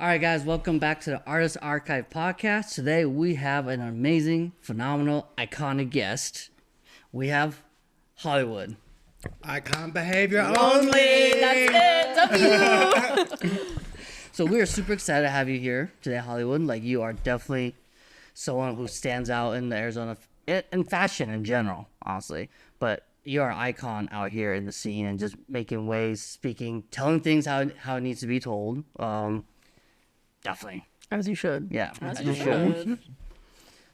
All right, guys, welcome back to the Artist Archive podcast. Today we have an amazing, phenomenal, iconic guest. We have Hollywood. Icon behavior only. That's it. W. So we are super excited to have you here today, Hollywood. Like, you are definitely someone who stands out in the Arizona in fashion in general, honestly. But you're an icon out here in the scene and just making waves, speaking, telling things how it needs to be told. Definitely. As you should. Yeah, As as you you should.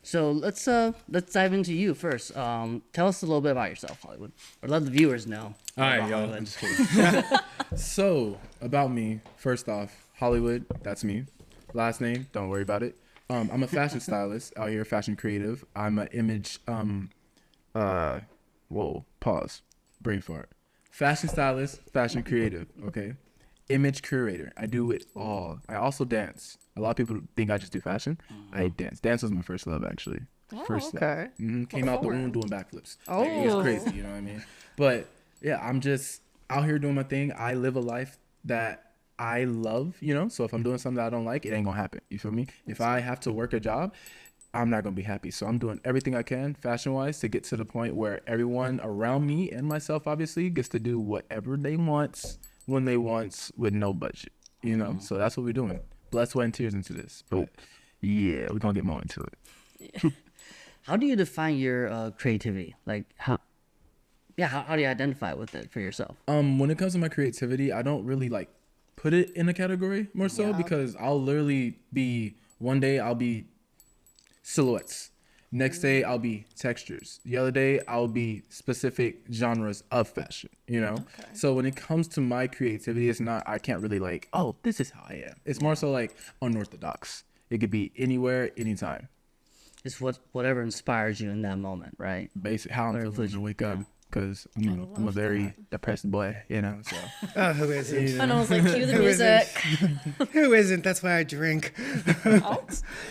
So let's dive into you first. Tell us a little bit about yourself, Hollywood, or let the viewers know. All right, y'all. I'm just kidding. So about me, first off, Hollywood. That's me. Last name, don't worry about it. I'm a fashion stylist out here, fashion creative. I'm an image. Whoa, pause. Brain fart. Fashion stylist, fashion creative. Okay. Image curator. I do it all. I also dance. A lot of people think I just do fashion. I dance. Dance was my first love, actually. Oh, First okay. love. Came out the womb doing backflips. Oh. Like, it was crazy, you know what I mean? But yeah, I'm just out here doing my thing. I live a life that I love, you know? So if I'm doing something that I don't like, it ain't gonna happen. You feel me? If I have to work a job, I'm not gonna be happy. So I'm doing everything I can fashion-wise to get to the point where everyone around me and myself, obviously, gets to do whatever they want when they want with no budget, you know? So that's what we're doing. Blood, sweat, and tears into this. But yeah, we're gonna get more into it. How do you define your creativity? Like, how do you identify with it for yourself? When it comes to my creativity, I don't really like put it in a category more so because I'll literally be, one day I'll be silhouettes. Next day I'll be textures. The other day I'll be specific genres of fashion, you know? Okay. So when it comes to my creativity, it's not, I can't really like, oh, this is how I am. It's more so like unorthodox. It could be anywhere, anytime. It's whatever inspires you in that moment, right? Basically, how I'm feeling to wake up. Because I'm a very depressed boy, you know, so. Oh, who isn't? And I was like, cue the Who music. Who isn't? That's why I drink.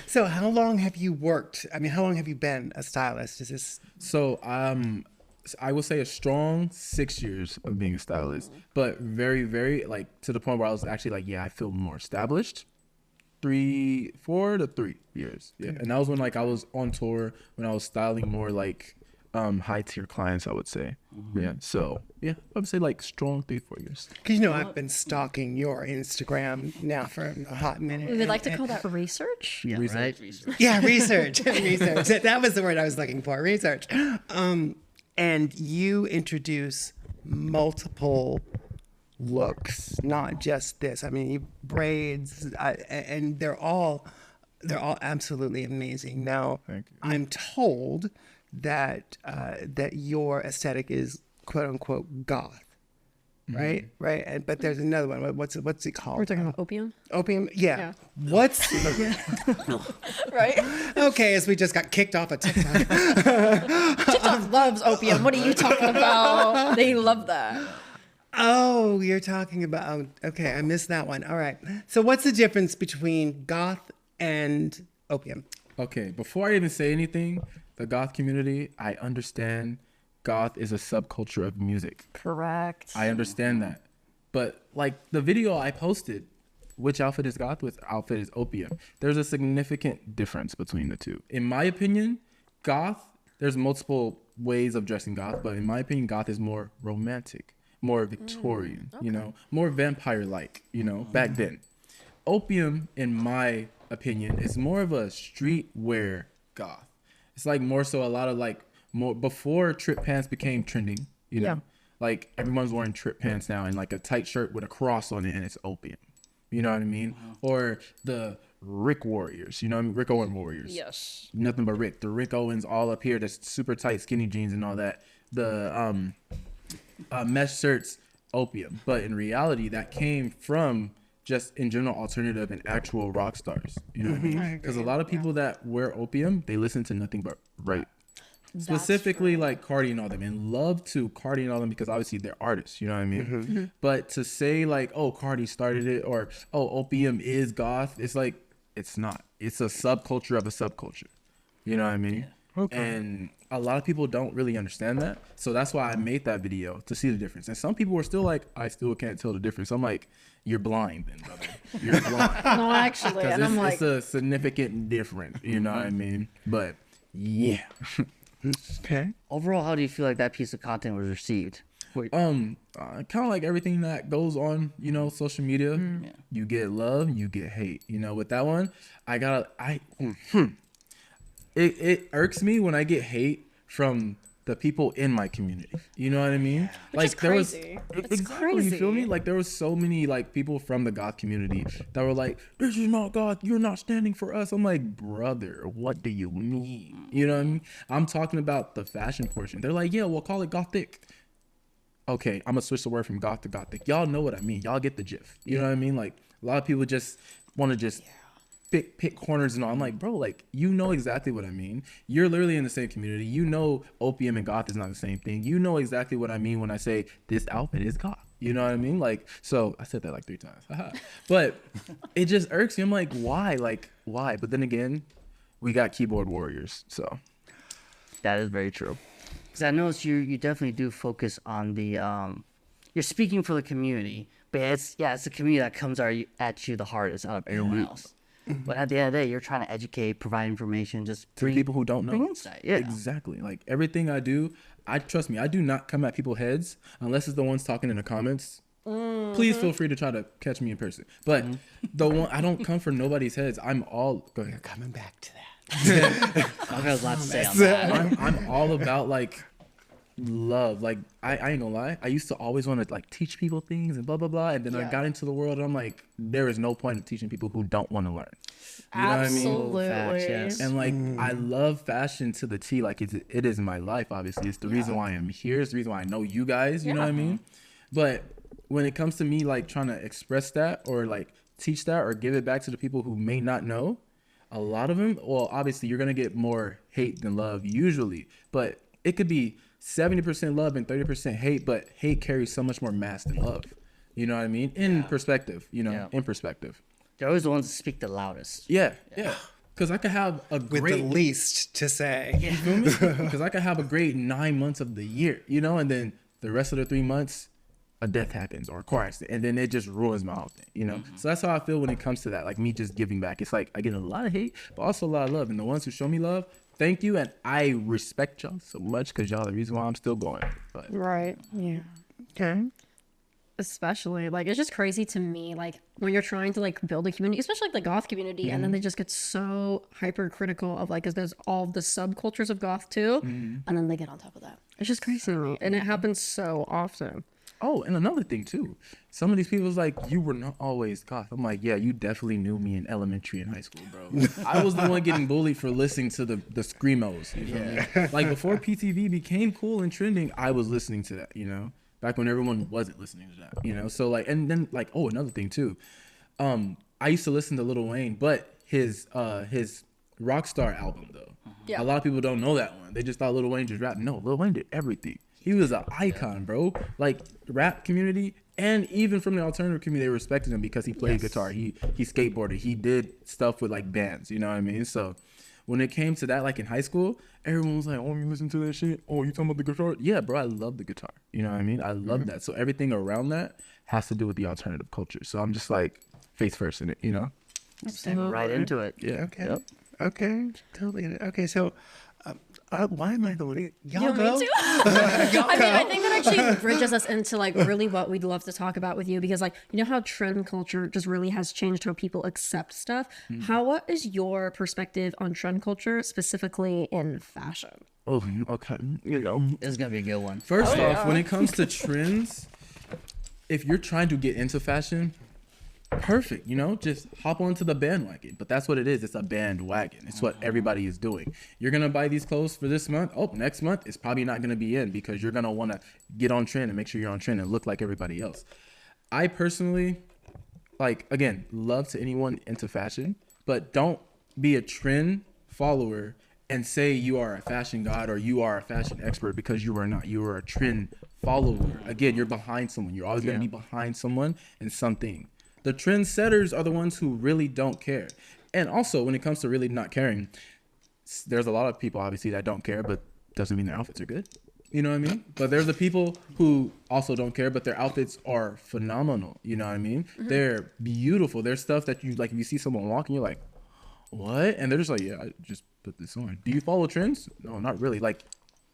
So how long have you worked? I mean, how long have you been a stylist? Is this? So I would say a strong 6 years of being a stylist, but very, very like to the point where I was actually like, yeah, I feel more established. 4 to 3 years. Yeah. And that was when like I was on tour, when I was styling more like high tier clients, I would say. Yeah. So yeah, I would say like strong 3-4 years. Because you know I've been stalking your Instagram now for a hot minute. We would like to call that research. Yeah, Research. right? Yeah, research. Research. That was the word I was looking for. Research. And you introduce multiple looks, not just this. I mean, braids, and they're all absolutely amazing. Now, Thank you. I'm told that that your aesthetic is quote unquote goth, right? Right. But there's another one. What's it called? We're talking about opium, Opium. Yeah. What's right? okay? As we just got kicked off of TikTok. TikTok loves opium. What are you talking about? They love that. Oh, you're talking about. Okay, I missed that one. All right. So what's the difference between goth and opium? Okay, before I even say anything, the goth community, I understand goth is a subculture of music. Correct. I understand that. But like the video I posted, which outfit is goth, which outfit is opium, there's a significant difference between the two. In my opinion, goth, there's multiple ways of dressing goth, but in my opinion, goth is more romantic, more Victorian, you know, more vampire-like, you know, back then. Opium, in my opinion, is more of a streetwear goth. It's like more so a lot of like more before trip pants became trending, you know, Yeah. like everyone's wearing trip pants now and like a tight shirt with a cross on it and it's opium. You know what I mean? Or the Rick Warriors, you know what I mean? Rick Owen Warriors. Yes. Nothing but Rick. The Rick Owens all up here, that's super tight skinny jeans and all that. The mesh shirts, opium. But in reality, that came from just in general alternative and actual rock stars. You know what I mean? Because a lot of people that wear opium, they listen to nothing but right. Specifically like Cardi and all them, and love to Cardi and all them because obviously they're artists, you know what I mean? But to say like, oh, Cardi started it, or oh, opium is goth, it's like, it's not. It's a subculture of a subculture. You know what I mean? And a lot of people don't really understand that. So that's why I made that video, to see the difference. And some people were still like, I still can't tell the difference. I'm like, you're blind then, brother. You're blind. No, actually, and I'm like, It's a significant difference, you know what I mean? But yeah. Okay. Overall, how do you feel like that piece of content was received? Kind of like everything that goes on, social media. You get love, you get hate. With that one, it irks me when I get hate from the people in my community. You know what I mean? Which is crazy. It's exactly. You feel me? crazy. Like there was so many like people from the goth community that were like, "This is not goth. You're not standing for us." I'm like, brother, what do you mean? You know what I mean? I'm talking about the fashion portion. They're like, yeah, we'll call it gothic. Okay, I'm gonna switch the word from goth to gothic. Y'all know what I mean. Y'all get the gif. You know what I mean? Like a lot of people just want to just pick corners and all. I'm like, bro, like you know exactly what I mean. You're literally in the same community. You know opium and goth is not the same thing. You know exactly what I mean when I say this outfit is goth. You know what I mean? Like, so I said that like 3 times. But it just irks me. I'm like, why? Like, why? But then again, we got keyboard warriors. So That is very true. Because I noticed you definitely do focus on the you're speaking for the community, but it's the community that comes at you the hardest out of everyone else. But at the end of the day, you're trying to educate, provide information, just to people who don't bring know. insight. Yeah, Exactly. Like everything I do, trust me, I do not come at people's heads unless it's the ones talking in the comments. Please feel free to try to catch me in person. But the one I don't come for nobody's heads. I'm all go ahead. Coming back to that. I got a lot to say on that. I'm all about like love. Like I ain't gonna lie, I used to always want to like teach people things and blah blah blah, and then I got into the world and I'm like, there is no point in teaching people who don't want to learn. You know what I mean? Absolutely. Facts, yes. And like I love fashion to the T. Like it is my life. Obviously, it's the reason why I'm here. It's the reason why I know you guys. You know what I mean? But when it comes to me like trying to express that or like teach that or give it back to the people who may not know, a lot of them, well, obviously you're gonna get more hate than love usually, but it could be 70% love and 30% hate, but hate carries so much more mass than love. You know what I mean? In perspective, in perspective. They're always the ones that speak the loudest. Yeah. Because I could have a With great the least to say. You feel me? Because I could have a great 9 months of the year, and then the rest of the 3 months, a death happens or a car accident, and then it just ruins my whole thing, So that's how I feel when it comes to that, like me just giving back. It's like I get a lot of hate, but also a lot of love. And the ones who show me love, thank you, and I respect y'all so much because y'all are the reason why I'm still going. But Right. Yeah. Okay. Especially like it's just crazy to me like when you're trying to like build a community, especially like the goth community, and then they just get so hypercritical of like because there's all the subcultures of goth too, and then they get on top of that. It's just crazy to me, and it happens so often. oh, and another thing too, some of these people's like, you were not always goth. I'm like, yeah, you definitely knew me in elementary and high school, bro. I was the one getting bullied for listening to the screamos. You feel me? Like before PTV became cool and trending, I was listening to that. Back when everyone wasn't listening to that. So like, and then like, oh, another thing too, I used to listen to Lil Wayne, but his Rockstar album though. Yeah. A lot of people don't know that one. They just thought Lil Wayne just rapped. No, Lil Wayne did everything. He was an icon, bro. Like rap community and even from the alternative community, they respected him because he played guitar. He skateboarded. He did stuff with like bands. You know what I mean? So when it came to that, like in high school, everyone was like, "Oh, you listen to that shit? Oh, you talking about the guitar?" Yeah, bro, I love the guitar. You know what I mean? I love that. So everything around that has to do with the alternative culture. So I'm just like face first in it. Step right into it. Yeah. Okay. Yep. Okay. Totally. Okay. So, why am I the one? Y'all You go. me too. I think that actually bridges us into like really what we'd love to talk about with you because like how trend culture just really has changed how people accept stuff. What is your perspective on trend culture specifically in fashion? Oh, okay. This is gonna be a good one. First off, when it comes to trends, if you're trying to get into fashion, perfect, just hop onto the bandwagon. But that's what it is. It's a bandwagon. It's what everybody is doing. You're going to buy these clothes for this month. Oh, next month it's probably not going to be in because you're going to want to get on trend and make sure you're on trend and look like everybody else. I personally, like, again, love to anyone into fashion, but don't be a trend follower and say you are a fashion god or you are a fashion expert because you are not. You are a trend follower. Again, you're behind someone. You're always going to be behind someone and something. The trendsetters are the ones who really don't care. And also, when it comes to really not caring, there's a lot of people obviously that don't care, but doesn't mean their outfits are good. You know what I mean? But there's the people who also don't care, but their outfits are phenomenal. You know what I mean? They're beautiful. There's stuff that you like. If you see someone walking, you're like, what? And they're just like, yeah, I just put this on. Do you follow trends? No, not really. Like,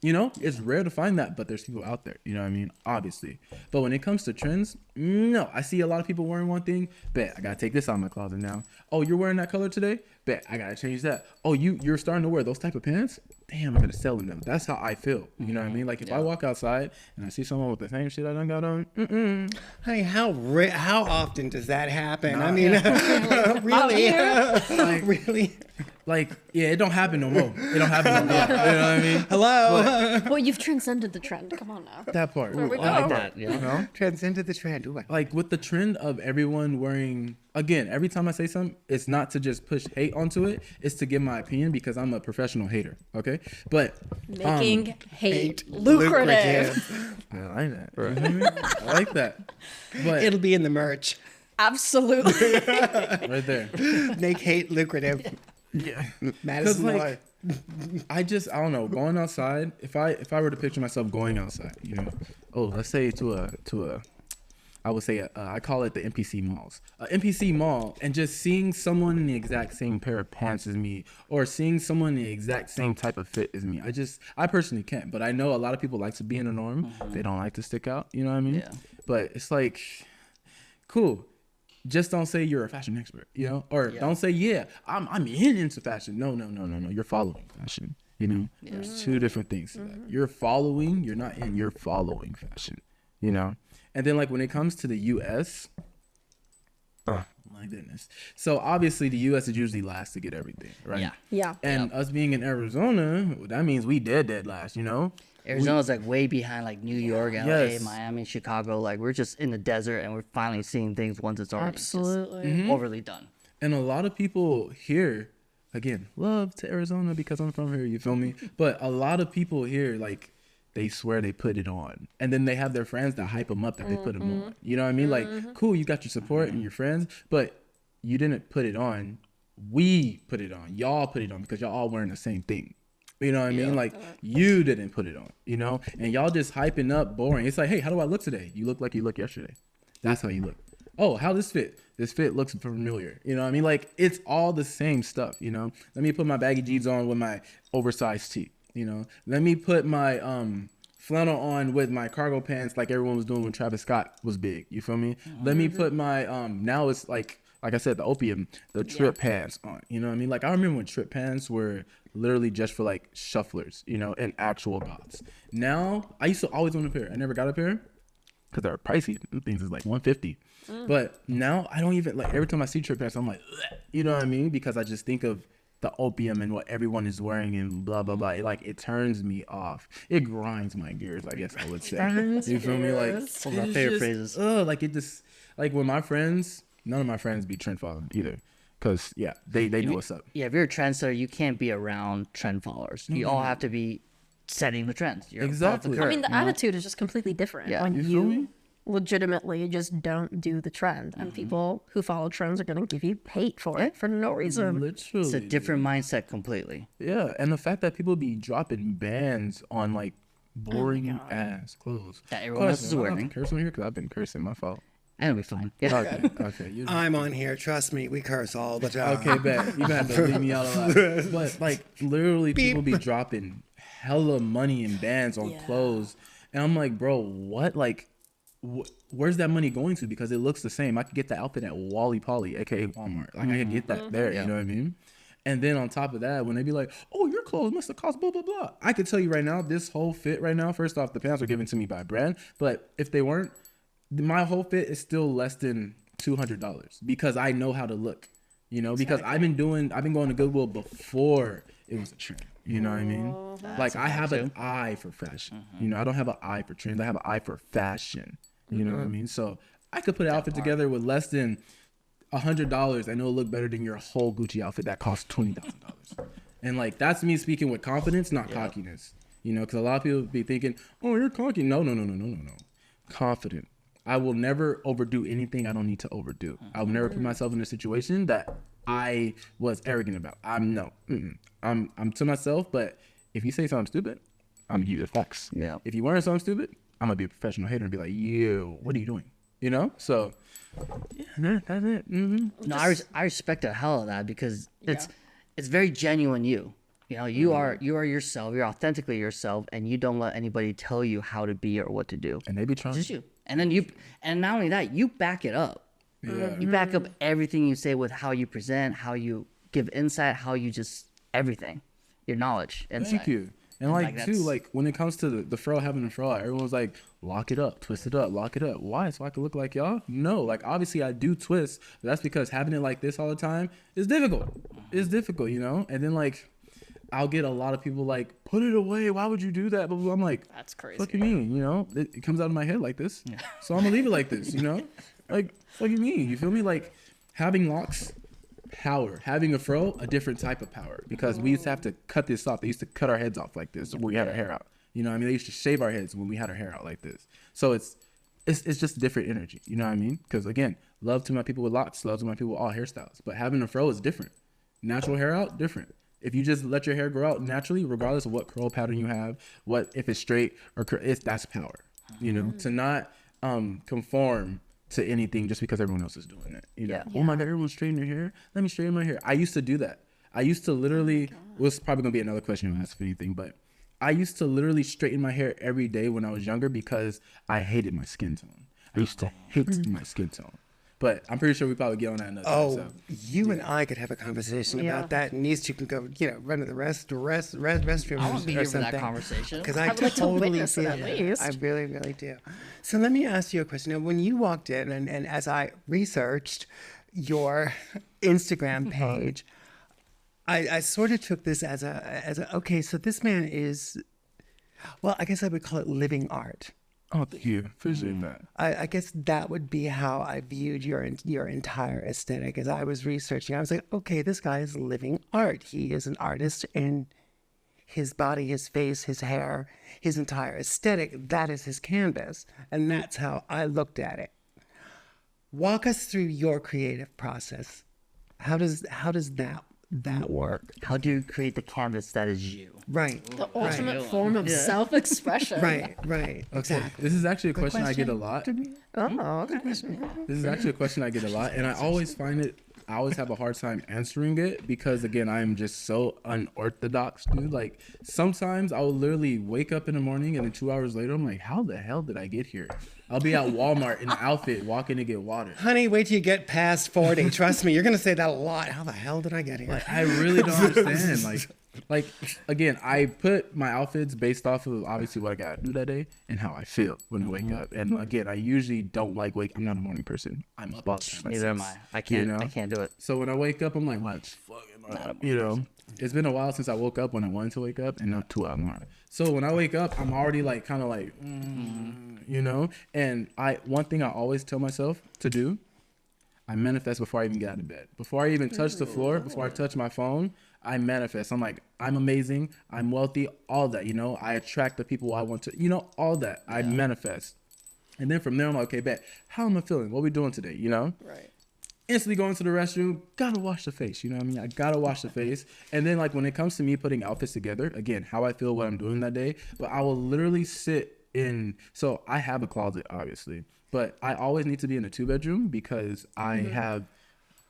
you know, it's rare to find that, but there's people out there. You know what I mean? Obviously. But when it comes to trends, no. I see a lot of people wearing one thing. Bet I gotta take this out of my closet now. Oh, you're wearing that color today? Bet I gotta change that. Oh, you're starting to wear those type of pants? Damn, I'm gonna sell them. That's how I feel. You know what I mean? Like if I walk outside and I see someone with the same shit I done got on, Honey, how often does that happen? I mean, really, really. like yeah, it don't happen no more. It don't happen no more. You know what I mean? Hello. Well, you've transcended the trend. Come on now. That part. we I like go. that. Yeah. You know? Transcended the trend. Ooh, Like with the trend of everyone wearing, again, every time I say something, it's not to just push hate onto it. It's to give my opinion because I'm a professional hater. Okay, but Making hate lucrative. I like that. You know what I mean? I like that. But It'll be in the merch. Absolutely. right there. Make hate lucrative. Yeah. Madison, like, I don't know, going outside, if I were to picture myself going outside, you know, let's say I would say I call it the NPC malls. NPC mall, and just seeing someone in the exact same pair of pants as me, or seeing someone in the exact same type of fit as me. I personally can't, but I know a lot of people like to be in the norm. They don't like to stick out, you know what I mean? Yeah. But it's like, cool. Just don't say you're a fashion expert, you know, or don't say, yeah, I'm into fashion. No. You're following fashion. You know, there's two different things to that. You're following, you're not in, you're following fashion, you know? And then like when it comes to the US, oh my goodness. So obviously the US is usually last to get everything, right? Yeah. Yeah. And us being in Arizona, that means we dead last, you know? Arizona's like way behind like New York, LA, Yes. Miami, Chicago. Like we're just in the desert and we're finally seeing things once it's already just Absolutely. overly done. And a lot of people here, again, love to Arizona because I'm from here, you feel me? But a lot of people here, like, they swear they put it on. And then they have their friends that hype them up that they put them on. You know what I mean? Like, cool, you got your support and your friends, but you didn't put it on. We put it on. Y'all put it on because y'all all wearing the same thing. You know what I mean? Like, you didn't put it on, you know? And y'all just hyping up boring. It's like, hey, how do I look today? You look like you looked yesterday. That's how you look. Oh, how this fit? This fit looks familiar. You know what I mean? Like, it's all the same stuff, you know? Let me put my baggy jeans on with my oversized tee, you know? Let me put my flannel on with my cargo pants like everyone was doing when Travis Scott was big. You feel me? Let me put my, now it's like I said, the trip pants on. You know what I mean? Like, I remember when trip pants were literally just for like shufflers, you know, and actual goths. Now, I used to always want a pair. I never got a pair because they're pricey. Them things is like $150. But now I don't even, like, every time I see trip pants, I'm like, ugh, you know what I mean? Because I just think of the opium and what everyone is wearing and blah, blah, blah. It turns me off. It grinds my gears, I guess I would say. You feel me? Like, One of my favorite phrases. like, it just, like, when my friends, none of my friends be trend following either. Because, yeah, they know what's up. Yeah, if you're a trendsetter, you can't be around trend followers. You all have to be setting the trends. You're above Exactly. the I curve, mean, the you know? attitude is just completely different Yeah. when You feel you me? legitimately just don't do the trend. And people who follow trends are going to give you hate for it for no reason. Literally. It's a different mindset completely. Yeah, and the fact that people be dropping bands on, like, boring ass clothes. That everyone else is I don't have wearing. to curse on here because I've been cursing. My fault. And it'll be fine. Yeah. Okay. You I'm on here. Trust me, we curse all the time. Okay, bet. You're gonna have to leave me out of that. But like literally people be dropping hella money in bands on clothes. And I'm like, bro, what? Like, where's that money going to? Because it looks the same. I could get the outfit at Wally Polly, aka Walmart. Like I could get that there, you know what I mean? And then on top of that, when they be like, oh, your clothes must have cost blah, blah, blah. I could tell you right now, this whole fit right now, first off, the pants are given to me by a brand. But if they weren't, my whole fit is still less than $200 because I know how to look, you know, because I've been going to Goodwill before it was a trend. You know what I mean? Like I have an eye for fashion. You know, I don't have an eye for trends. I have an eye for fashion. You know what I mean? So I could put an outfit together with less than $100 and it'll look better than your whole Gucci outfit that costs $20,000. And like, that's me speaking with confidence, not cockiness, you know, because a lot of people be thinking, oh, you're cocky. No. Confident. I will never overdo anything I don't need to overdo. I will never put myself in a situation that I was arrogant about. I'm to myself, but if you say something stupid, I'm gonna give you the facts. Yeah. If you wearing something stupid, I'm gonna be a professional hater and be like, yo, what are you doing? You know? So yeah, that's it. Mm-hmm. No, I respect the hell out of that because it's very genuine you. You know, you are yourself, you're authentically yourself, and you don't let anybody tell you how to be or what to do. And they be trying. Just you. And not only that, you back it up. Yeah. You back up everything you say with how you present, how you give insight, how you just everything. Your knowledge. Insight. Thank you. And like too, that's- like when it comes to the fro, having a fro, everyone's like, lock it up, twist it up, lock it up. Why? So I can look like y'all? No, like obviously I do twist, but that's because having it like this all the time is difficult. It's difficult, you know? And then like I'll get a lot of people like, put it away. Why would you do that? But I'm like, That's crazy. fuck you mean? You know, it comes out of my head like this. So I'm gonna leave it like this, you know? Like, fuck you mean? You feel me? Like having locks, power. Having a fro, a different type of power. Because we used to have to cut this off. They used to cut our heads off like this when we had our hair out. You know what I mean? They used to shave our heads when we had our hair out like this. So it's just different energy. You know what I mean? Because again, love to my people with locks, love to my people with all hairstyles. But having a fro is different. Natural hair out, different. If you just let your hair grow out naturally, regardless of what curl pattern you have, what if it's straight or that's power. You know, to not conform to anything just because everyone else is doing it. You know, oh my God, everyone's straightening their hair. Let me straighten my hair. I used to do that. I used to literally, was probably gonna be another question you ask if anything, but I used to literally straighten my hair every day when I was younger because I hated my skin tone. I used to hate my skin tone. But I'm pretty sure we probably get on that another time. Oh, So. you and I could have a conversation about that, and these two can go, run to the restroom I want to be or here for that something. conversation. Because I I would like to totally witness it feel at that. least. I really, really do. So let me ask you a question. Now, when you walked in, and as I researched your Instagram page, I sort of took this as a okay. So this man is, well, I guess I would call it living art. Oh, thank you. Appreciate that. I guess that would be how I viewed your entire aesthetic. As I was researching, I was like, okay, this guy is living art. He is an artist in his body, his face, his hair, his entire aesthetic. That is his canvas, and that's how I looked at it. Walk us through your creative process. How does that work? How do you create the canvas that is you? Right. The ultimate form of self-expression. Right. Exactly. This is actually a question I get a lot. Oh, okay. This is actually a question I get a lot, and I always have a hard time answering it because, again, I am just so unorthodox, dude. Like, sometimes I will literally wake up in the morning and then 2 hours later, I'm like, how the hell did I get here? I'll be at Walmart in an outfit walking to get water. Honey, wait till you get past 40. Trust me, you're going to say that a lot. How the hell did I get here? Like, I really don't understand. Like again, I put my outfits based off of obviously what I got to do that day and how I feel when I wake up. And again, I usually don't like I'm not a morning person. I'm up all the time. Neither am I. I can't. You know? I can't do it. So when I wake up, I'm like, what the fuck am I up? You know, it's been a while since I woke up when I wanted to wake up, and not 2 hours tomorrow. So when I wake up, I'm already like kind of like, you know. And one thing I always tell myself to do, I manifest before I even get out of bed. Before I even touch the floor, before I touch my phone, I manifest. I'm like, I'm amazing, I'm wealthy, all that, you know. I attract the people I want to, you know, all that. I manifest. And then from there, I'm like, okay, bet, how am I feeling? What are we doing today, you know? Right. Instantly go into the restroom, gotta wash the face, you know what I mean? I gotta wash the face. And then, like, when it comes to me putting outfits together, again, how I feel, what I'm doing that day, but I will literally sit in, so I have a closet, obviously, but I always need to be in a 2-bedroom because I have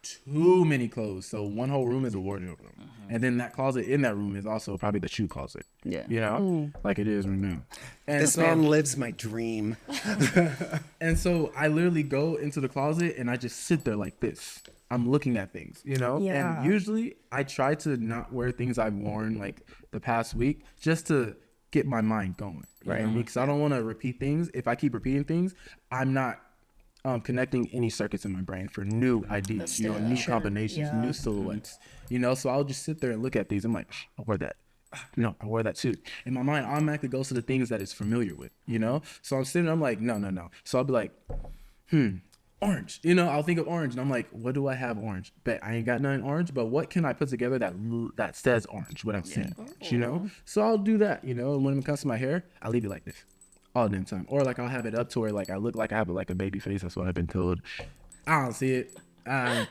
too many clothes. So one whole room is a wardrobe room. And then that closet in that room is also probably the shoe closet. Yeah. You know? Like it is right now. And This man lives my dream. And so I literally go into the closet and I just sit there like this. I'm looking at things, you know? Yeah. And usually I try to not wear things I've worn like the past week just to get my mind going. Right. Because I don't want to repeat things. If I keep repeating things, I'm not connecting any circuits in my brain for new ideas, you know, new combinations, new silhouettes, you know. So I'll just sit there and look at these. I'm like, I wear that. No, I wear that too. And my mind automatically goes to the things that it's familiar with, you know. So I'm sitting there, I'm like, no. So I'll be like, orange. You know, I'll think of orange, and I'm like, what do I have orange? Bet I ain't got nothing orange, but what can I put together that says orange without saying orange, you know? So I'll do that, you know. And when it comes to my hair, I leave it like this all the damn time. Or like I'll have it up to where like I look like I have like a baby face. That's what I've been told. I don't see it,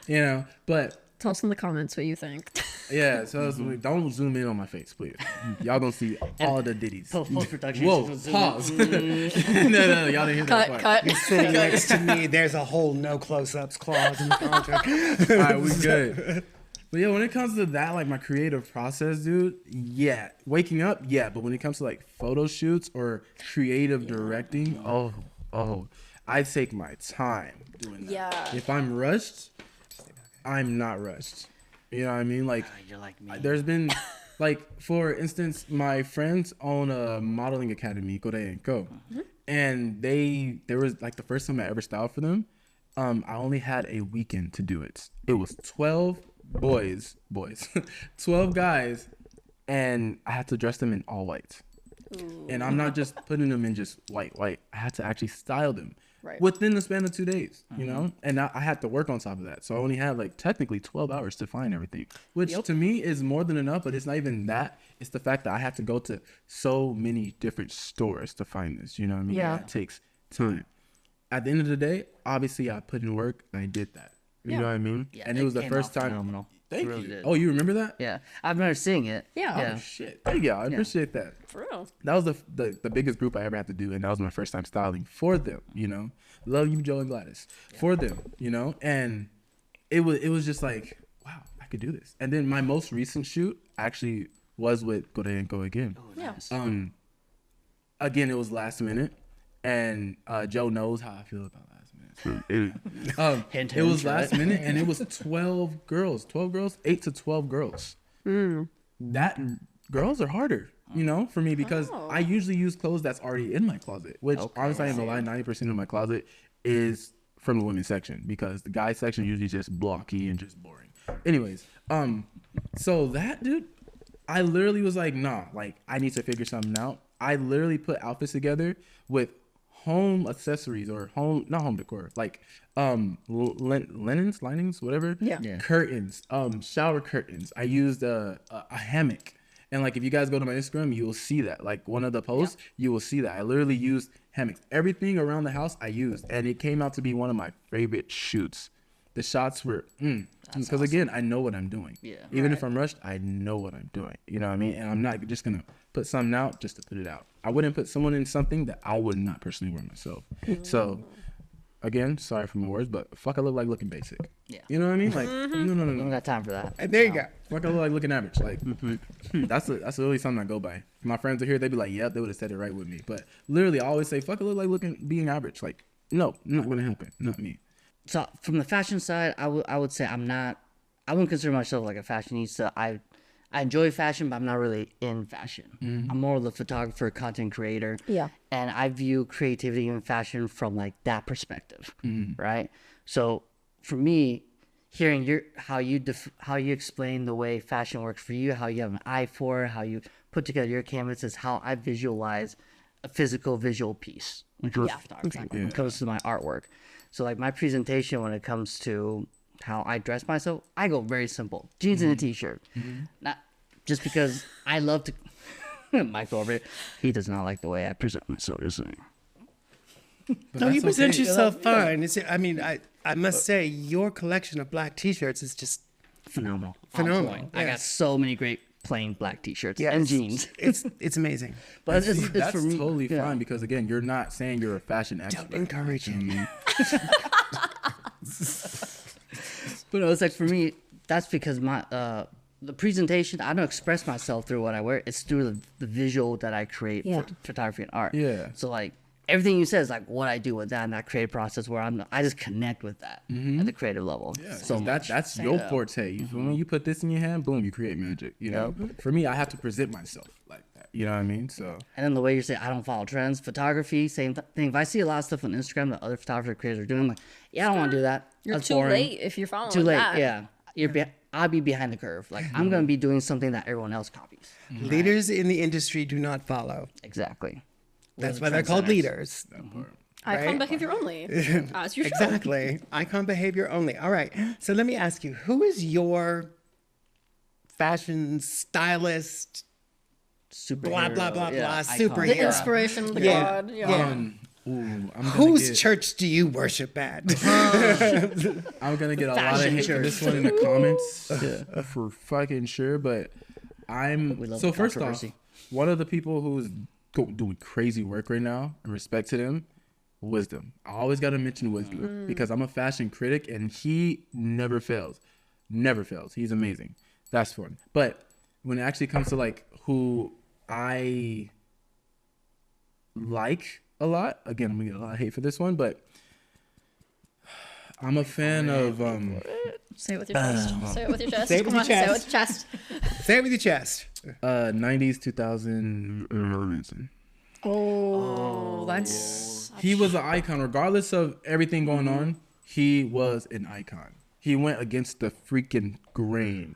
you know. But Tell us in the comments what you think. Yeah, so don't zoom in on my face, please. Y'all gonna see all the ditties. Post-production. Whoa, pause. no, y'all didn't hear that part. Cut. You're sitting next to me. There's a whole no close-ups clause in the contract. All right, we good. But yeah, when it comes to that, like my creative process, dude, yeah. Waking up, yeah. But when it comes to like photo shoots or creative directing, oh, I take my time doing that. Yeah. If I'm rushed, I'm not rushed. You know what I mean? Like, You're like me. there's been, like, for instance, my friends own a modeling academy, Curator, and they was like the first time I ever styled for them. I only had a weekend to do it. It was 12 boys, 12 guys, and I had to dress them in all white. Ooh. And I'm not just putting them in just white. I had to actually style them. Right. Within the span of 2 days, you know? And I had to work on top of that. So I only had like technically 12 hours to find everything, which to me is more than enough, but it's not even that. It's the fact that I have to go to so many different stores to find this, you know what I mean? Yeah. It takes time. At the end of the day, obviously I put in work and I did that. You know what I mean? Yeah, and it was the first time. Phenomenal. Thank really you. did. Oh, you remember that? Yeah. I've never seen it. Yeah. Oh, shit. Thank you. I appreciate that. For real. That was the biggest group I ever had to do, and that was my first time styling for them, you know. Love you, Joe and Gladys. For them, you know. And it was just like, wow, I could do this. And then my most recent shoot actually was with Go and Go Again. Oh, nice. Again, it was last minute, and Joe knows how I feel about last minute. Hint, It was right? last minute, and it was 12 girls, 8 to 12 girls. That girls are harder, you know, for me, because I usually use clothes that's already in my closet, which honestly, I ain't gonna lie, 90% of my closet is from the women's section, because the guy section usually just blocky and just boring. Anyways, so that dude, I literally was like, nah, like I need to figure something out. I literally put outfits together with home accessories or not home decor, like linens, whatever. Yeah. Curtains, shower curtains. I used a hammock, and like if you guys go to my Instagram, you will see that. Like one of the posts, you will see that I literally used hammocks. Everything around the house I used, and it came out to be one of my favorite shoots. The shots were because again, I know what I'm doing. Yeah. Even if I'm rushed, I know what I'm doing. You know what I mean? And I'm not just gonna put something out just to put it out. I wouldn't put someone in something that I would not personally wear myself. So, again, sorry for my words, but fuck, I look like looking basic. Yeah. You know what I mean? Like, no. I don't got time for that. And there you go. Fuck, I look like looking average. Like, that's really something I go by. If my friends are here, they'd be like, yep, they would have said it right with me. But literally, I always say, fuck, I look like being average. Like, no, not gonna happen. Not me. So from the fashion side, I would say I wouldn't consider myself like a fashionista. I enjoy fashion, but I'm not really in fashion. I'm more of a photographer, content creator. Yeah. And I view creativity in fashion from like that perspective, right? So for me, hearing how you explain the way fashion works for you, how you have an eye for it, how you put together your canvas is how I visualize a physical visual piece when it comes to photography, when it comes to my artwork. So like my presentation when it comes to how I dress myself, I go very simple. Jeans and a t-shirt. Not just because I love to Michael over here, he does not like the way I present myself, you're saying. No, you present yourself fine. I mean, I must say your collection of black t-shirts is just phenomenal. Phenomenal. I got so many great plain black t-shirts and jeans. It's amazing. But it's that's for me, totally fine, because again, you're not saying you're a fashion expert. Don't encourage him. But no, it's like for me, that's because my the presentation, I don't express myself through what I wear. It's through the visual that I create for photography and art. Yeah. So like everything you said is like what I do with that and that creative process where I just connect with that at the creative level. Yeah. So that's your forte. You feel me? You put this in your hand, boom, you create magic. You know. For me, I have to present myself like that. You know what I mean? So. And then the way you say I don't follow trends, photography, same thing. If I see a lot of stuff on Instagram that other photographer creators are doing, I'm like, yeah, I don't want to do that. You're that's too boring. late if you're following too late. that. Yeah. I'll be behind the curve. Like I'm gonna be doing something that everyone else copies. Leaders in the industry do not follow. Exactly. That's why they're called leaders. Icon behavior only. As you should. Exactly. Icon behavior only. All right. So let me ask you, who is your fashion stylist? Superhero. Blah blah blah blah. Icon. Superhero. The inspiration, the god. Yeah. Ooh, I'm gonna Whose get, church do you worship at? I'm gonna get a lot of Fashion hate for church. this one in the comments for fucking sure. But We love so the first off, controversy. one of the people who's doing crazy work right now, and respect to them, Wisdom. I always gotta mention Wisdom because I'm a fashion critic, and he never fails. Never fails. He's amazing. That's fun. But when it actually comes to like who I like a lot, again, I'm gonna get a lot of hate for this one, but I'm a fan of Say it with your chest. Say it with your chest. Say it with Come your on, chest. Say it with your chest. Say it with your chest. 90s 2000 Madison. Oh, that's. He was an icon regardless of everything going on. He was an icon. He went against the freaking grain.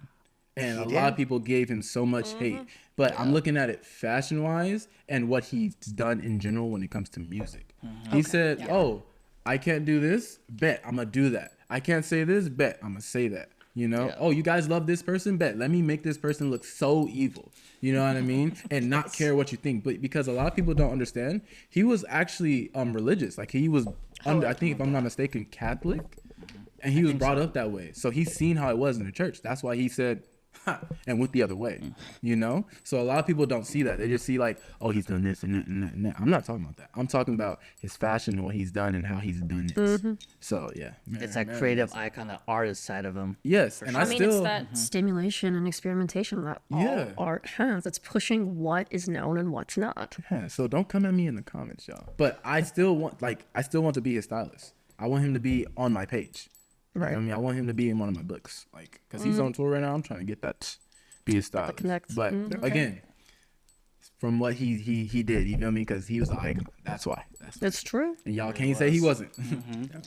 And a lot of people gave him so much hate. But I'm looking at it fashion wise and what he's done in general when it comes to music. He said, oh, I can't do this, bet I'm going to do that. I can't say this, bet I'm going to say that. You know, oh, you guys love this person, bet let me make this person look so evil. You know what I mean? And not care what you think. But because a lot of people don't understand, he was actually religious. Like he was under, I think if I'm not mistaken, Catholic. And he was brought up that way. So he's seen how it was in the church. That's why he said, ha, and went the other way, you know? So a lot of people don't see that. They just see like, oh, he's done this and that and that and that. I'm not talking about that. I'm talking about his fashion and what he's done and how he's done it. So, yeah. It's that creative icon, the artist side of him. Yes. And I mean, still, it's that stimulation and experimentation that all art has. It's pushing what is known and what's not. yeah, so don't come at me in the comments, y'all. But I still want to be a stylist. I want him to be on my page. Right. I mean, I want him to be in one of my books, like, because he's on tour right now. I'm trying to get that, be a stylist. connect. But again, from what he did, you feel me? Because he was the icon. That's why. It's true. And y'all can't say he wasn't.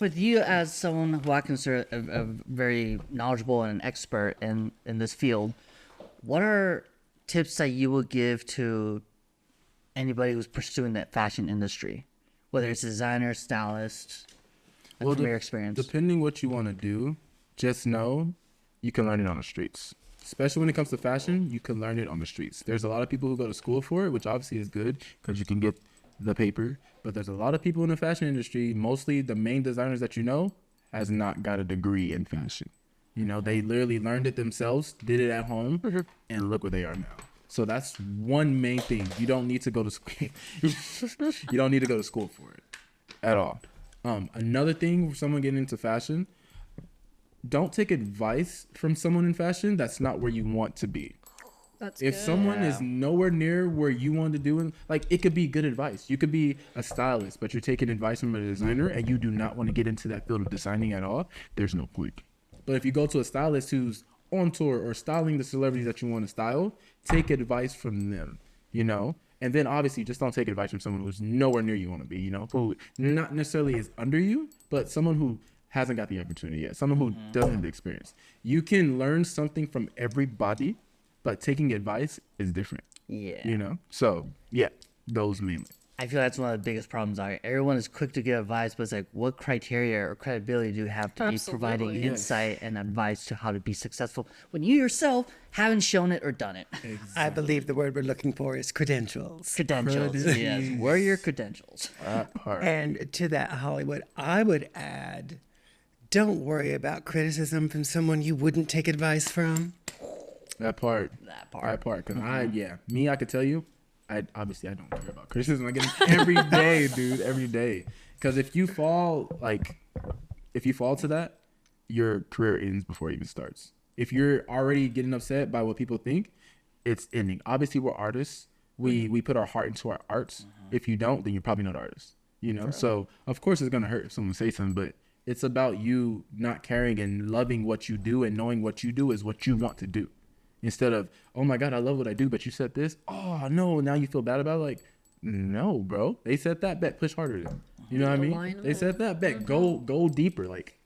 With you as someone who I consider a very knowledgeable and an expert in this field, what are tips that you would give to anybody who's pursuing that fashion industry, whether it's designer, stylist, Well, from your experience? Depending what you want to do, just know you can learn it on the streets. Especially when it comes to fashion, you can learn it on the streets. There's a lot of people who go to school for it, which obviously is good because you can get the paper. But there's a lot of people in the fashion industry, mostly the main designers that you know, has not got a degree in fashion. You know, they literally learned it themselves, did it at home, and look where they are now. So that's one main thing. You don't need to go to school. You don't need to go to school for it at all. Another thing for someone getting into fashion, don't take advice from someone in fashion that's not where you want to be. That's If someone is nowhere near where you want to do, like it could be good advice. You could be a stylist, but you're taking advice from a designer and you do not want to get into that field of designing at all, there's no point. But if you go to a stylist who's on tour or styling the celebrities that you want to style, take advice from them, you know? And then obviously just don't take advice from someone who's nowhere near you want to be, you know, who not necessarily is under you, but someone who hasn't got the opportunity yet, someone who doesn't have the experience. You can learn something from everybody, but taking advice is different, Yeah. you know? So, yeah, those mainly. I feel that's one of the biggest problems out here. Everyone is quick to give advice, but it's like, what criteria or credibility do you have to be providing Absolutely. insight and advice to how to be successful when you yourself haven't shown it or done it? I believe the word we're looking for is credentials. Credentials. Yes. Where are your credentials? That part. And to that, Hollywood, I would add, don't worry about criticism from someone you wouldn't take advice from. That part. That part. That part. Because I could tell you, I don't care about criticism. I get it every day, dude, every day. Because if you fall to that, your career ends before it even starts. If you're already getting upset by what people think, it's ending. Obviously, we're artists. We put our heart into our arts. If you don't, then you're probably not an artist. You know? So, of course, it's going to hurt if someone says something, but it's about you not caring and loving what you do and knowing what you do is what you want to do. Instead of, oh my God, I love what I do, but you said this. Oh no, now you feel bad about it. Like, no, bro. They said that, bet push harder. You know what I mean? They said that, bet go deeper. Like,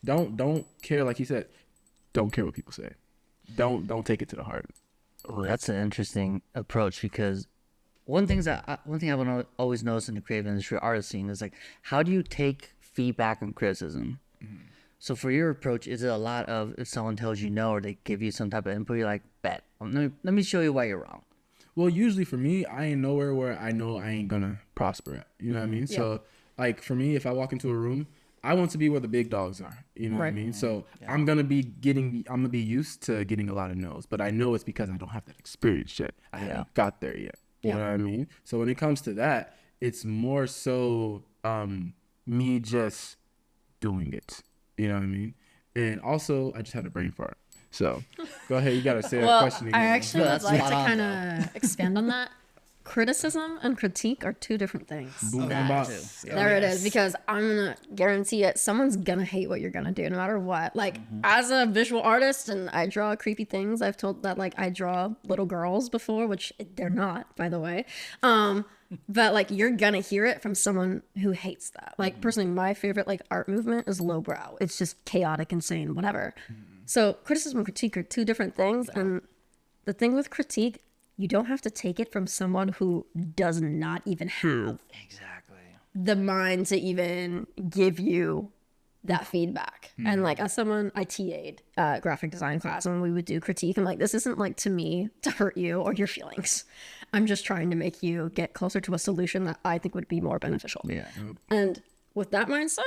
don't care. Like he said, don't care what people say. Don't take it to the heart. Oh, that's an interesting approach because one thing I've always noticed in the creative industry, artist scene, is like, how do you take feedback and criticism? So for your approach, is it a lot of if someone tells you no or they give you some type of input, you're like, bet, let me show you why you're wrong? Well, usually for me, I ain't nowhere where I know I ain't gonna prosper at. You know what I mean? So like for me, if I walk into a room, I want to be where the big dogs are. You know what I mean? So I'm gonna be used to getting a lot of no's, but I know it's because I don't have that experience yet. I haven't got there yet. You know what I mean? So when it comes to that, it's more so me just doing it. You know what I mean? And also, I just had a brain fart. So go ahead, you gotta say that question again. I actually would like to spot on, kind of expand on that. Criticism and critique are two different things. Boom, That bop. too. There it is, because I'm gonna guarantee it. Someone's gonna hate what you're gonna do, no matter what. Like as a visual artist, and I draw creepy things. I've told that like I draw little girls before, which they're not, by the way. But like you're gonna hear it from someone who hates that. Like personally, my favorite like art movement is lowbrow. It's just chaotic, insane, whatever. So criticism and critique are two different things, and the thing with critique, you don't have to take it from someone who does not even have Exactly. the mind to even give you that feedback. And like as someone, I TA'd graphic design class, and when we would do critique, I'm like, this isn't like to me to hurt you or your feelings. I'm just trying to make you get closer to a solution that I think would be more beneficial. Yeah. And with that mindset,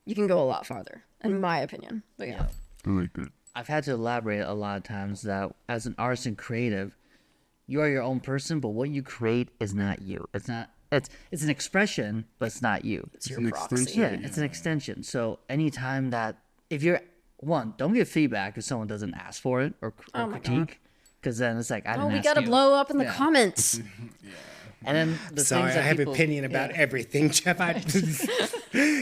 you can go a lot farther, in my opinion. But yeah. I like that. I've had to elaborate a lot of times that as an artist and creative, you are your own person, but what you create is not you. It's not. It's an expression, but it's not you. It's your an proxy. extension. Yeah, it's an extension. So anytime that if you're don't give feedback if someone doesn't ask for it or Oh my critique, because then it's like I didn't Oh, we ask gotta you. blow up in the comments. And then the Sorry, things I that have people, opinion about everything, Jeff.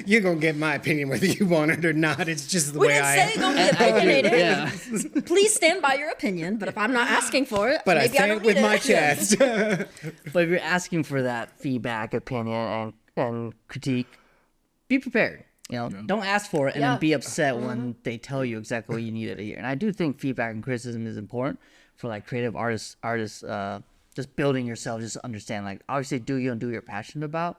You're gonna get my opinion whether you want it or not. It's just the We way didn't I say am. don't be opinionated. Yeah. Please stand by your opinion, but if I'm not asking for it, But I maybe say don't it with need my it. chest. But if you're asking for that feedback, opinion, and critique, be prepared. You know, don't ask for it and Yeah. then be upset when they tell you exactly what you needed to hear. And I do think feedback and criticism is important for like creative artists, just building yourself, just understand like obviously do you and do what you're passionate about.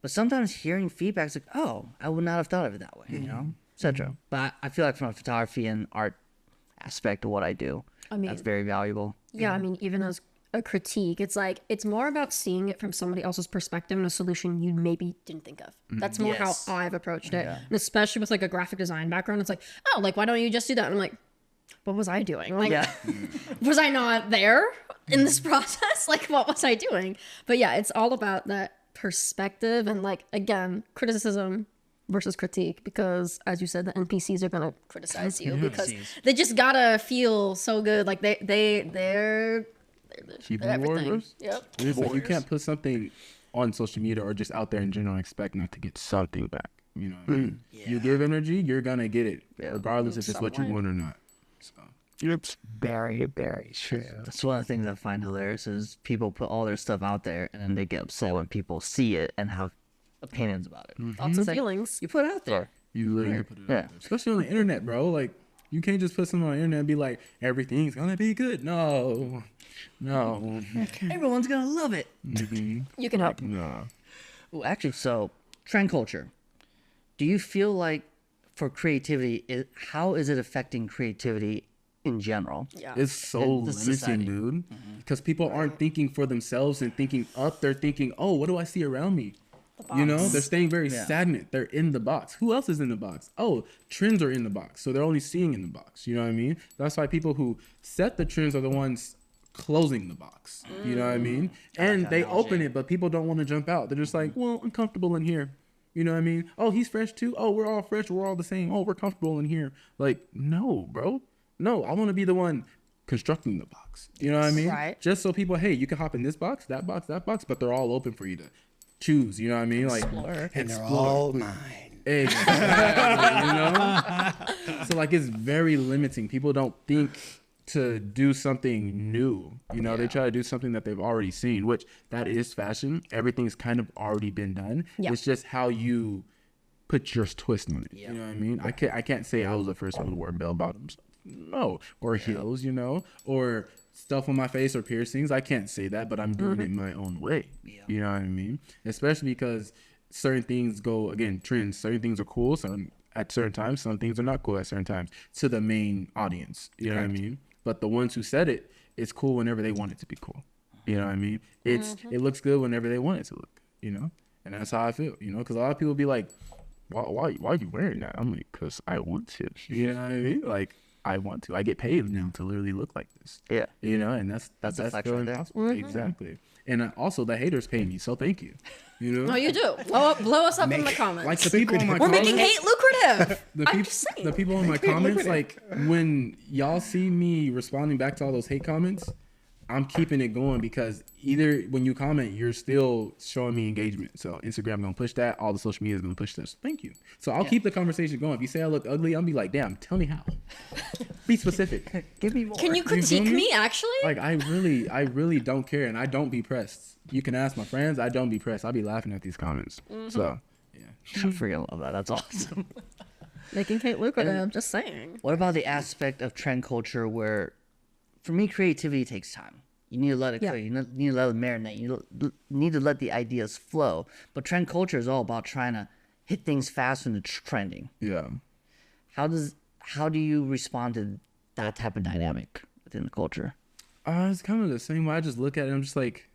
But sometimes hearing feedback is like, oh, I would not have thought of it that way, you know, etc. But I feel like from a photography and art aspect of what I do, I mean, that's very valuable. yeah, I mean, even as a critique, it's like it's more about seeing it from somebody else's perspective and a solution you maybe didn't think of. That's more Yes. how I've approached it. And especially with like a graphic design background, it's like, oh, like why don't you just do that? And I'm like, what was I doing? Like, Yeah. was I not there in this process? Like, what was I doing? But yeah, it's all about that perspective and like again, criticism versus critique, because as you said, the NPCs are gonna criticize you because they just gotta feel so good. Like they're Keyboard everything. warriors. Yep. But you can't put something on social media or just out there in general and expect not to get something back. You know, what I mean? You give energy, you're gonna get it, regardless if it's what you Some way. want or not. So It's very, very true. That's one of the things I find hilarious is people put all their stuff out there and then they get upset when people see it and have opinions about it. Lots of like- feelings. You put it out there. you literally put it out Yeah. there. Especially on the internet, bro. Like you can't just put something on the internet and be like, everything's gonna be good. No. Everyone's gonna love it. You can help. No. Well, actually, so trend culture. Do you feel like for creativity, how is it affecting creativity in general? Yeah. It's so The limiting, society. dude. Because people aren't thinking for themselves and thinking up. They're thinking, oh, what do I see around me? You know, they're staying very stagnant. They're in the box. Who else is in the box? Oh, trends are in the box. So they're only seeing in the box. You know what I mean? That's why people who set the trends are the ones closing the box. You know what I mean? And they open it, but people don't want to jump out. They're just like, well, I'm comfortable in here. You know what I mean? Oh, he's fresh too. Oh, we're all fresh. We're all the same. Oh, we're comfortable in here. Like, no, bro. No, I want to be the one constructing the box. You know what I mean? Right. Just so people, hey, you can hop in this box, that box, but they're all open for you to choose. You know what I mean? Like, And they're all mine. exactly, you know? So like it's very limiting. People don't think to do something new. You know, they try to do something that they've already seen, which that is fashion. Everything's kind of already been done. Yeah. It's just how you put your twist on it. You know what I mean? I can't say I was the first one to wear bell bottoms. No. Or heels, you know, or stuff on my face or piercings. I can't say that, but I'm doing it my own way. You know what I mean? Especially because certain things go, again, trends. Certain things are cool at certain times. Some things are not cool at certain times to the main audience. You know what I mean? But the ones who said it, it's cool whenever they want it to be cool. You know what I mean? It looks good whenever they want it to look, you know? And that's how I feel, you know? Because a lot of people be like, why are you wearing that? I'm like, because I want to. You know what I mean? Like, I want to. I get paid now to literally look like this. Yeah. You know, and that's flex feeling right there. possible. Exactly. And also, the haters pay me, so thank you. You know? No, you do. Blow us up in the comments. Like the people in my We're comments. making hate lucrative. I'm just saying. The people in my comments, like when y'all see me responding back to all those hate comments, I'm keeping it going because either when you comment, you're still showing me engagement. So Instagram gonna push that. All the social media is gonna push this. Thank you. So I'll keep the conversation going. If you say I look ugly, I'll be like, damn, tell me how. Be specific. Give me more. Can you critique me, actually? Like I really don't care, and I don't be pressed. You can ask my friends. I don't be pressed. I'll be laughing at these comments. So yeah. I freaking love that. That's awesome. Making hate lucrative. I'm just saying. What about the aspect of trend culture where, for me, creativity takes time. You need to let it cook. You need to let it marinate. You need to let the ideas flow. But trend culture is all about trying to hit things fast when it's trending. Yeah. How do you respond to that type of dynamic within the culture? It's kind of the same way. I just look at it and I'm just like,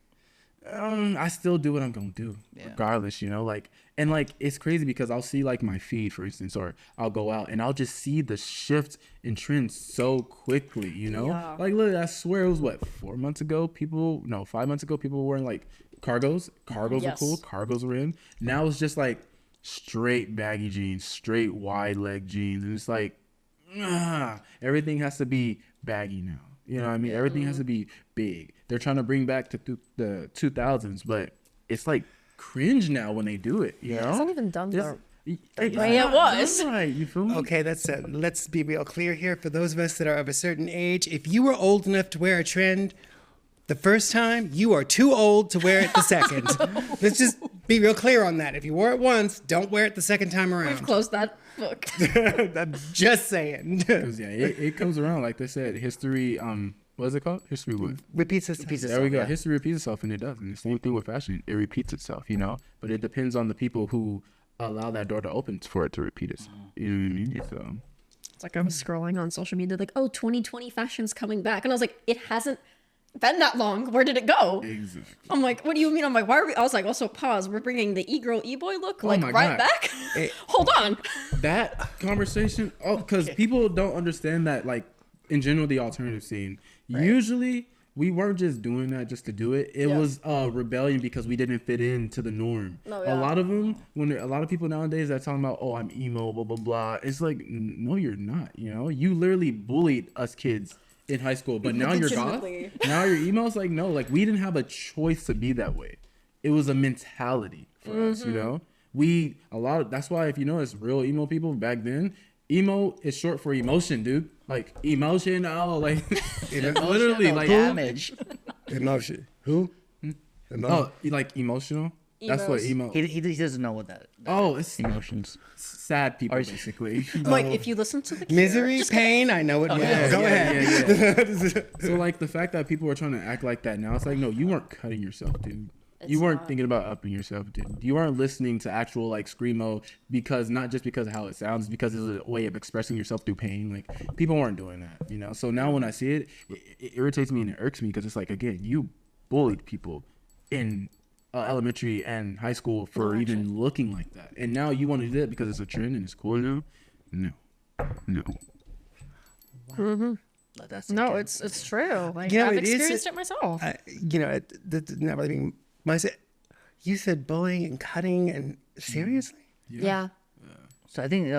I still do what I'm gonna do regardless, you know, like, and like it's crazy because I'll see like my feed, for instance, or I'll go out and I'll just see the shift in trends so quickly, you know. Like look, I swear it was 5 months ago people were wearing like cargos were cool, cargos were in. Now it's just like straight baggy jeans, straight wide leg jeans, and it's like everything has to be baggy now. You know what I mean? Everything has to be big. They're trying to bring back to the 2000s, but it's like cringe now when they do it. You know? It's not even done the way it was. Right, you feel me? Okay, let's be real clear here. For those of us that are of a certain age, if you were old enough to wear a trend the first time, you are too old to wear it the second. Let's just be real clear on that. If you wore it once, don't wear it the second time around. We've closed that book. I'm just saying. 'Cause, yeah, it comes around like they said. History, what is it called? History what? Repeats itself. There we go. History repeats itself, and it does. And the same thing with fashion. It repeats itself, you know. But it depends on the people who allow that door to open for it to repeat itself. You know what I mean? So It's like I was scrolling on social media, like, oh, 2020 fashion's coming back. And I was like, it hasn't been that long. Where did it go? exactly. I'm like, what do you mean? I'm like, why are we? I was like, also pause. We're bringing the e-girl, e-boy look like my right God. back. Hold on. That conversation, because people don't understand that, like, in general, the alternative scene, usually we weren't just doing that just to do it. It was a rebellion because we didn't fit into the norm. A lot of them, a lot of people nowadays that are talking about, oh, I'm emo, blah, blah, blah. It's like, no, you're not, you know? You literally bullied us kids in high school, but now you're goth. Now you're emo. It's like, no, like, we didn't have a choice to be that way. It was a mentality for us, you know? That's why if you notice real emo people back then, emo is short for emotion, dude. Like emotional, like literally like damage. Emotion. Who? Oh, like emotional. That's what emo. He doesn't know what that. It's Emotions. sad people basically. Like, if you listen to the Cure, Misery, pain. I know it well. Go ahead. So like the fact that people are trying to act like that now, it's like, no, you weren't cutting yourself, dude. You weren't thinking about upping yourself, dude. You weren't listening to actual like screamo because not just because of how it sounds, because it's a way of expressing yourself through pain. Like people weren't doing that, you know. So now when I see it, it irritates me and it irks me because it's like, again, you bullied people in elementary and high school for even looking like that, and now you want to do that because it's a trend and it's cool now. No. no, it's true. Like, Yeah, I've it is- experienced it myself. Not really being. You said bullying and cutting, and seriously? Yeah. So I think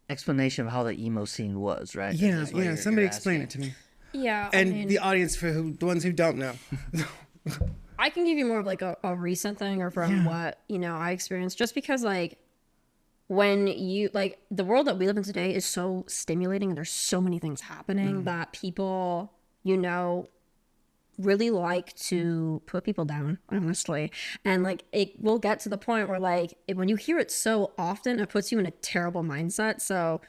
explanation of how the emo scene was, right? Yeah, Is what you're somebody asking. explain it to me. Yeah. And the audience the ones who don't know. I can give you more of like a recent thing or from what, I experienced, just because like when you like the world that we live in today is so stimulating and there's so many things happening that people, really like to put people down, honestly. And like it will get to the point where like when you hear it so often, it puts you in a terrible mindset. So,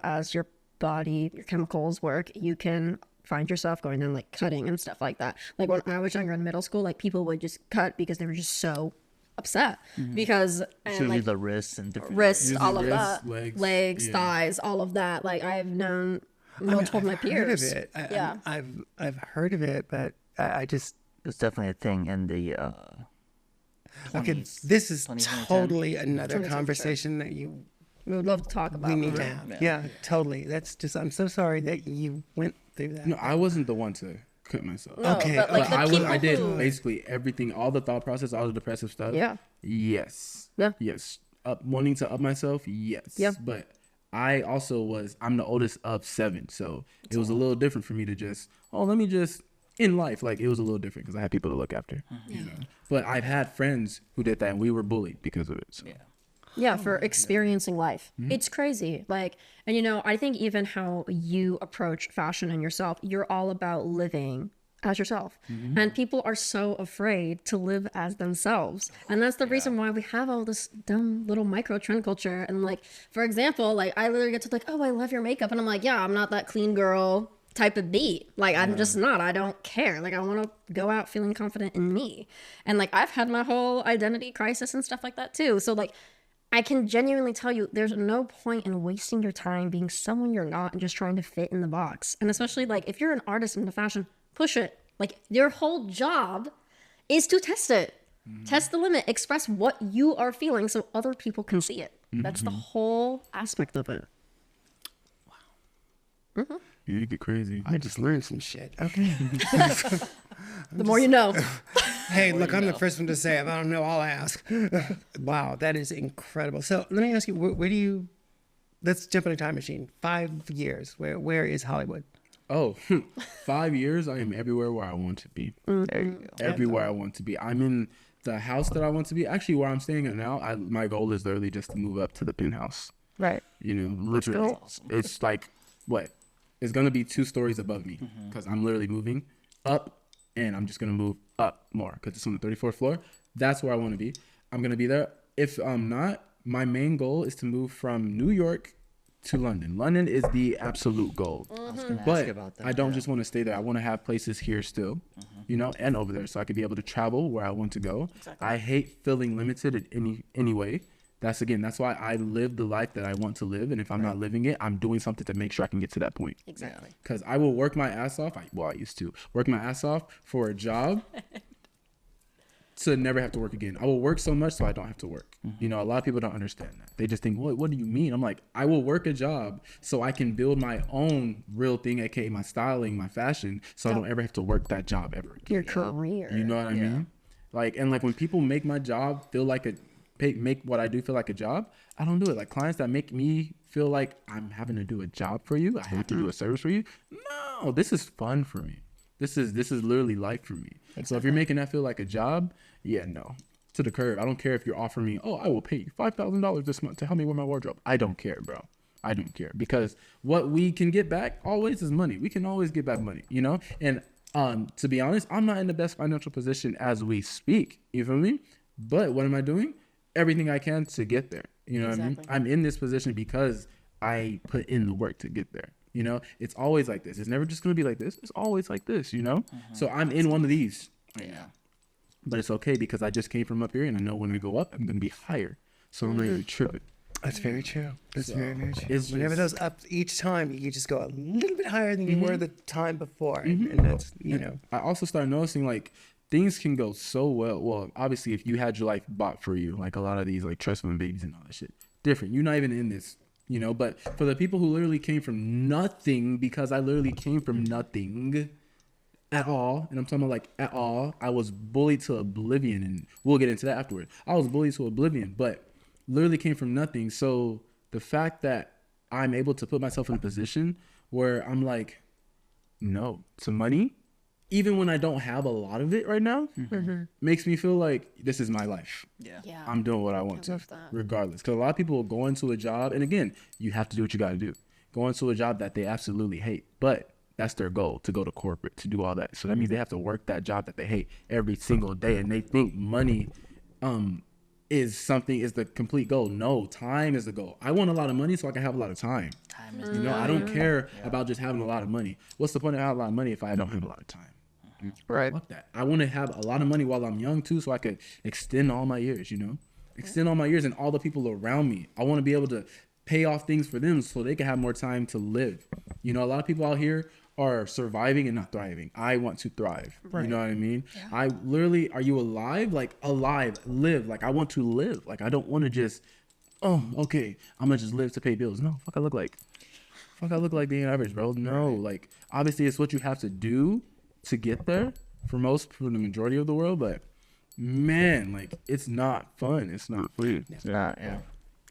as your body, your chemicals work, you can find yourself going and like cutting and stuff like that. Like when I was younger in middle school, like people would just cut because they were just so upset because Should like, be the wrists and different wrists, all of wrists, that, legs, thighs, all of that. Like I've known multiple of my peers. I've heard of it. I've heard of it, but I just It was definitely a thing in the okay. 20s, This is 2010. totally another 2010, conversation that We would love to talk about we need it. to have. Yeah, totally. That's just. I'm so sorry that you went through that. No, I wasn't the one to cut myself. No, Okay, but like But the people I did who, basically everything, all the thought process, all the depressive stuff. Yeah. Yes. Yeah. Yes. Wanting to up myself. Yes. Yeah. But I also I'm the oldest of 7, so it was a little different for me to just, let me just in life. Like it was a little different because I had people to look after. You know. But I've had friends who did that, and we were bullied because of it. So. Yeah. yeah, for experiencing life. It's crazy. Like, and you know, I think even how you approach fashion and yourself, you're all about living as yourself. And people are so afraid to live as themselves. And that's the reason why we have all this dumb little micro trend culture. And like, for example, like I literally get to like, oh, I love your makeup. And I'm like, yeah, I'm not that clean girl type of beat. Like I'm just not. I don't care. Like I want to go out feeling confident in me. And like I've had my whole identity crisis and stuff like that too. So like I can genuinely tell you there's no point in wasting your time being someone you're not and just trying to fit in the box. And especially like if you're an artist into fashion, push it. Like your whole job is to test it. Test the limit, express what you are feeling so other people can see it. That's the whole aspect of it. You get crazy. I just learned some shit. Okay. The more you know. Hey, look, I'm the first one to say if I don't know, I'll ask. Wow, that is incredible. So let me ask you, where do you? Let's jump in a time machine. 5 years. Where is Hollywood? Oh, 5 years, I am everywhere where I want to be. There you go. Everywhere I want to be. I'm in the house that I want to be. Actually, where I'm staying at now, my goal is literally just to move up to the penthouse. Right. You know, literally. It's like, what? It's going to be 2 stories above me because I'm literally moving up and I'm just going to move up more because it's on the 34th floor. That's where I want to be. I'm going to be there. If I'm not, my main goal is to move from New York to London. London is the absolute goal. I was gonna ask But you about that. I don't just want to stay there. I want to have places here still, you know, and over there, so I could be able to travel where I want to go. I hate feeling limited in any way. That's why I live the life that I want to live. And if I'm not living it, I'm doing something to make sure I can get to that point. Exactly. Because I will work my ass off. I used to work my ass off for a job to never have to work again. I will work so much so I don't have to work. You know, a lot of people don't understand that. They just think, what do you mean? I'm like, I will work a job so I can build my own real thing, aka my styling, my fashion, so I don't ever have to work that job ever again. Your career. You know what I mean? Like, and like when people make my job feel like make what I do feel like a job, I don't do it. Like clients that make me feel like I'm having to do a job for you, I have to do a service for you. No, this is fun for me. This is literally life for me. So if you're making that feel like a job, yeah, no. To the curb. I don't care if you're offering me, I will pay you $5,000 this month to help me with my wardrobe. I don't care, bro. I don't care because what we can get back always is money. We can always get back money, you know? And to be honest, I'm not in the best financial position as we speak. You feel me? But what am I doing? Everything I can to get there. You know what I mean? I'm in this position because I put in the work to get there. You know, it's always like this. It's never just going to be like this. It's always like this, you know? So I'm in one of these right now. But it's okay because I just came from up here and I know when we go up, I'm going to be higher. So I'm not even tripping. That's very true. That's very, very true. it's Whenever just- those up each time, you just go a little bit higher than you were the time before. And that's, you know. I also started noticing like things can go so well. Well, obviously, if you had your life bought for you, like a lot of these like trust fund babies and all that shit, different. You're not even in this, you know. But for the people who literally came from nothing, because I literally came from nothing at all, and I'm talking about like at all, I was bullied to oblivion, and we'll get into that afterward. I was bullied to oblivion, but literally came from nothing. So the fact that I'm able to put myself in a position where I'm like, no to money, even when I don't have a lot of it right now, makes me feel like this is my life. Yeah. Yeah. I'm doing what I want to, love that. regardless. Because a lot of people will go into a job, and again, you have to do what you got to do. Go into a job that they absolutely hate, but that's their goal, to go to corporate, to do all that. So that means they have to work that job that they hate every single day, and they think money is the complete goal. No, time is the goal. I want a lot of money so I can have a lot of time. Time is You know, I don't care about just having a lot of money. What's the point of having a lot of money if I don't have a lot of time? Right. Fuck that. I want to have a lot of money while I'm young too, so I could extend all my years, you know? Extend all my years and all the people around me. I want to be able to pay off things for them so they can have more time to live. You know, a lot of people out here are surviving and not thriving. I want to thrive. You know what I mean? Yeah. I literally, are you alive? Like alive, live. Like I want to live. Like I don't want to just, oh, okay, I'm gonna just live to pay bills. No, fuck I look like. Fuck I look like being average, bro. No, like obviously it's what you have to do to get there for the majority of the world, but man, like it's not fun. It's not free. It's not, yeah.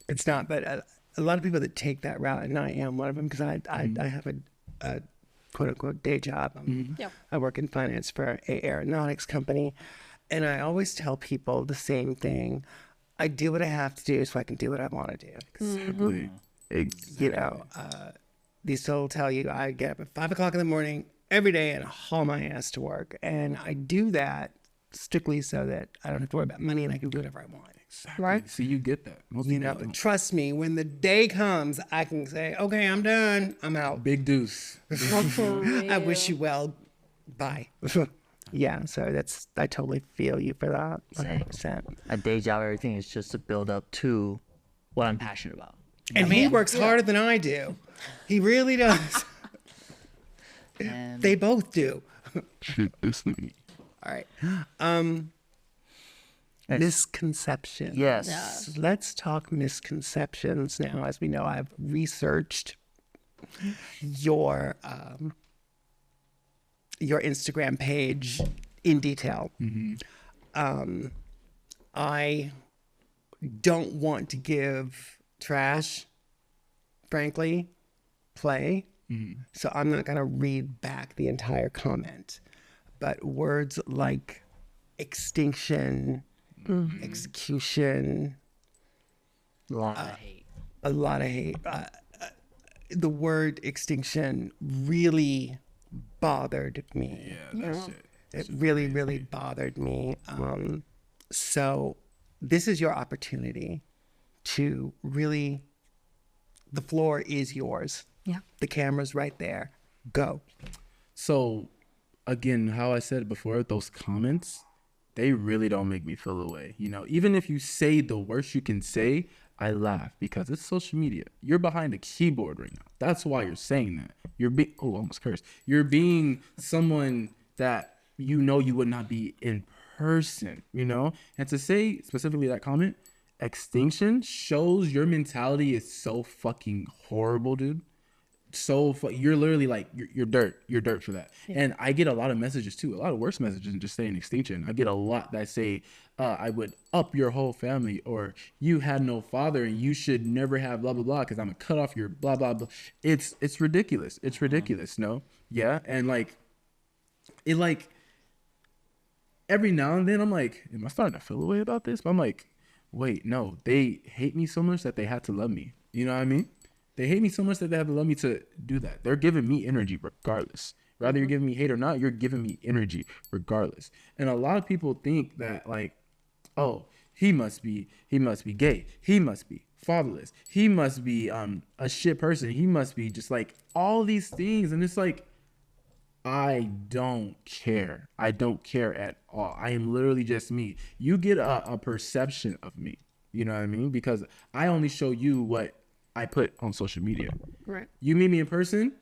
It's not, but a lot of people that take that route, and I am one of them, because I have a quote unquote day job. I work in finance for a aeronautics company, and I always tell people the same thing. I do what I have to do so I can do what I want to do. Exactly. You know, these people will tell you I get up at 5 o'clock in the morning every day and haul my ass to work, and I do that strictly so that I don't have to worry about money and I can do whatever I want. Exactly. Right. See, you get that. Most You people know, don't. trust me, when the day comes, I can say, okay, I'm done. I'm out. Big deuce. I wish you well. Bye. Yeah, so I totally feel you for that. 100%. A day job, everything is just to build up to what I'm passionate about. And he works harder than I do. He really does. And They both do. Shit, this nigga. All right. Misconception. yes. Let's talk misconceptions now. As we know, I've researched your Instagram page in detail. I don't want to give trash, frankly, play. So I'm not going to read back the entire comment. But words like extinction, execution, A lot of hate. a lot of hate. The word extinction really bothered me. Yeah, that shit. It really, really bothered me. So this is your opportunity to really, the floor is yours. Yeah. The camera's right there. Go. So, again, how I said before, those comments, they really don't make me feel away. You know, even if you say the worst you can say, I laugh because it's social media. You're behind a keyboard right now. That's why you're saying that. You're being, oh, almost cursed. You're being someone that you know you would not be in person, you know? And to say specifically that comment, extinction, shows your mentality is so fucking horrible, dude. You're literally like you're dirt for that. And I get a lot of messages too, a lot of worse messages than just saying extinction. I get a lot that say I would up your whole family, or you had no father and you should never have blah blah blah because I'm gonna cut off your blah blah blah. It's ridiculous. It's ridiculous. No, yeah, and like it like every now and then I'm like, am I starting to feel a way about this? But I'm like, wait, no, they hate me so much that they had to love me. You know what I mean? They hate me so much that they have to love me to do that. They're giving me energy regardless. Rather you're giving me hate or not, you're giving me energy regardless. And a lot of people think that like, oh, he must be gay. He must be fatherless. He must be a shit person. He must be just like all these things. And it's like, I don't care. I don't care at all. I am literally just me. You get a perception of me. You know what I mean? Because I only show you what I put on social media. Right. You meet me in person,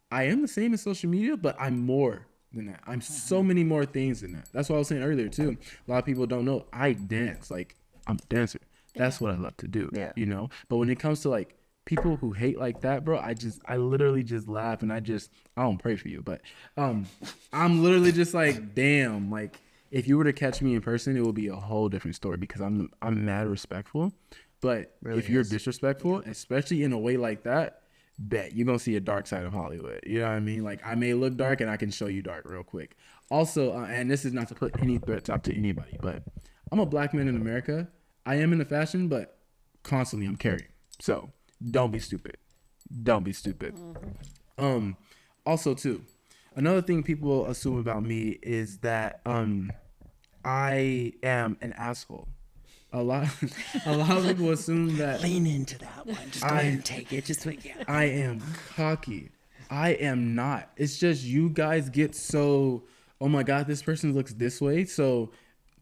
I am the same as social media, but I'm more than that. I'm so many more things than that. That's what I was saying earlier too. A lot of people don't know I dance. Like I'm a dancer. That's what I love to do. Yeah. You know? But when it comes to like people who hate like that, bro, I literally just laugh and I don't pray for you, but I'm literally just like, damn, like if you were to catch me in person, it would be a whole different story because I'm mad respectful. But Really if you're is. disrespectful, especially in a way like that, bet you're gonna see a dark side of Hollywood. You know what I mean? Like I may look dark and I can show you dark real quick. Also, and this is not to put any threats out to anybody, but I'm a black man in America. I am into fashion, but constantly I'm carrying. So don't be stupid. Don't be stupid. Also too, another thing people assume about me is that I am an asshole. A lot of people assume that Lean into that one. Just go ahead and take it. Just wait. Yeah. I am cocky. I am not. It's just you guys get so, oh my God, this person looks this way, so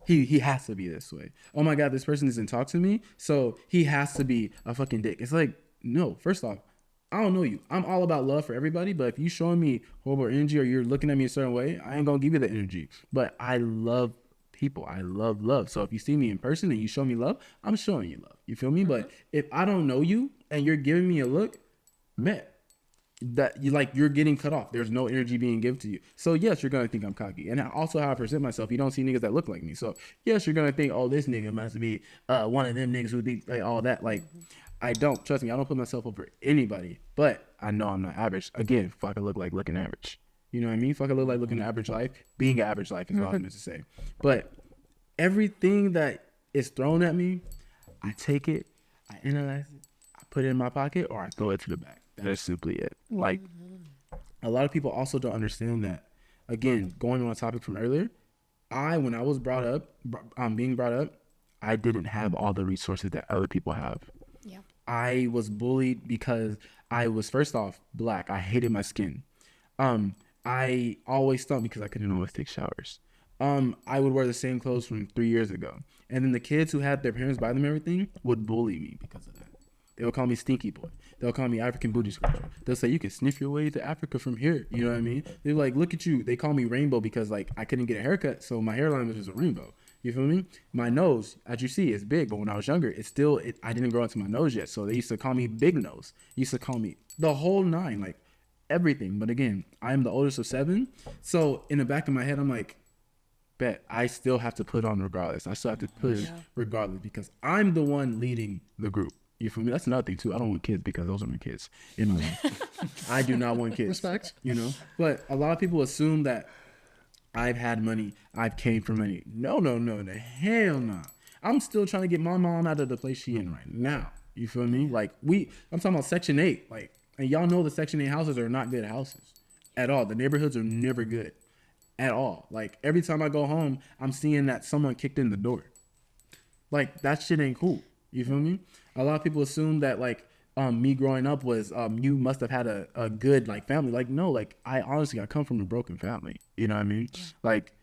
he has to be this way. Oh my God, this person doesn't talk to me, so he has to be a fucking dick. It's like, no, first off, I don't know you. I'm all about love for everybody, but if you showing me horrible energy or you're looking at me a certain way, I ain't gonna give you the energy. But I love people. I love love. So if you see me in person and you show me love, I'm showing you love. You feel me? But if I don't know you and you're giving me a look, man, that you're getting cut off. There's no energy being given to you. So yes, you're gonna think I'm cocky. And also how I present myself, you don't see niggas that look like me. So yes, you're gonna think, oh, this nigga must be one of them niggas who think like all that. Like, I don't. Trust me, I don't put myself over anybody. But I know I'm not average. Again, fuck, I look like looking average. You know what I mean? Fuck, I look like looking average life. Being average life is what I was meant to say. But everything that is thrown at me, I take it, I analyze it, I put it in my pocket, or I throw it to the back. That is simply it. Like, a lot of people also don't understand that. Again, going on a topic from earlier, when I was being brought up, I didn't have all the resources that other people have. Yeah. I was bullied because I was, first off, black. I hated my skin. I always stunk because I couldn't always take showers. I would wear the same clothes from 3 years ago. And then the kids who had their parents buy them everything would bully me because of that. They would call me stinky boy. They'll call me African booty scratcher. They'll say, you can sniff your way to Africa from here. You know what I mean? They're like, look at you. They call me rainbow because like I couldn't get a haircut. So my hairline was just a rainbow. You feel me? My nose, as you see, is big. But when I was younger, I didn't grow into my nose yet. So they used to call me big nose. Used to call me the whole nine, like everything. But again, I'm the oldest of 7. So in the back of my head, I'm like, bet I still have to put on regardless. I still have to push regardless because I'm the one leading the group. You feel me? That's another thing too. I don't want kids because those are my kids in my life. I do not want kids. Respect. You know? But a lot of people assume that I've had money. I've came from money. No, the hell no. I'm still trying to get my mom out of the place she in right now. You feel me? Like I'm talking about Section 8. Like, and y'all know the Section 8 houses are not good houses at all. The neighborhoods are never good at all. Like every time I go home, I'm seeing that someone kicked in the door. Like that shit ain't cool. You feel me? A lot of people assume that like me growing up was you must have had a good like family. Like no, like I come from a broken family. You know what I mean? Yeah. Like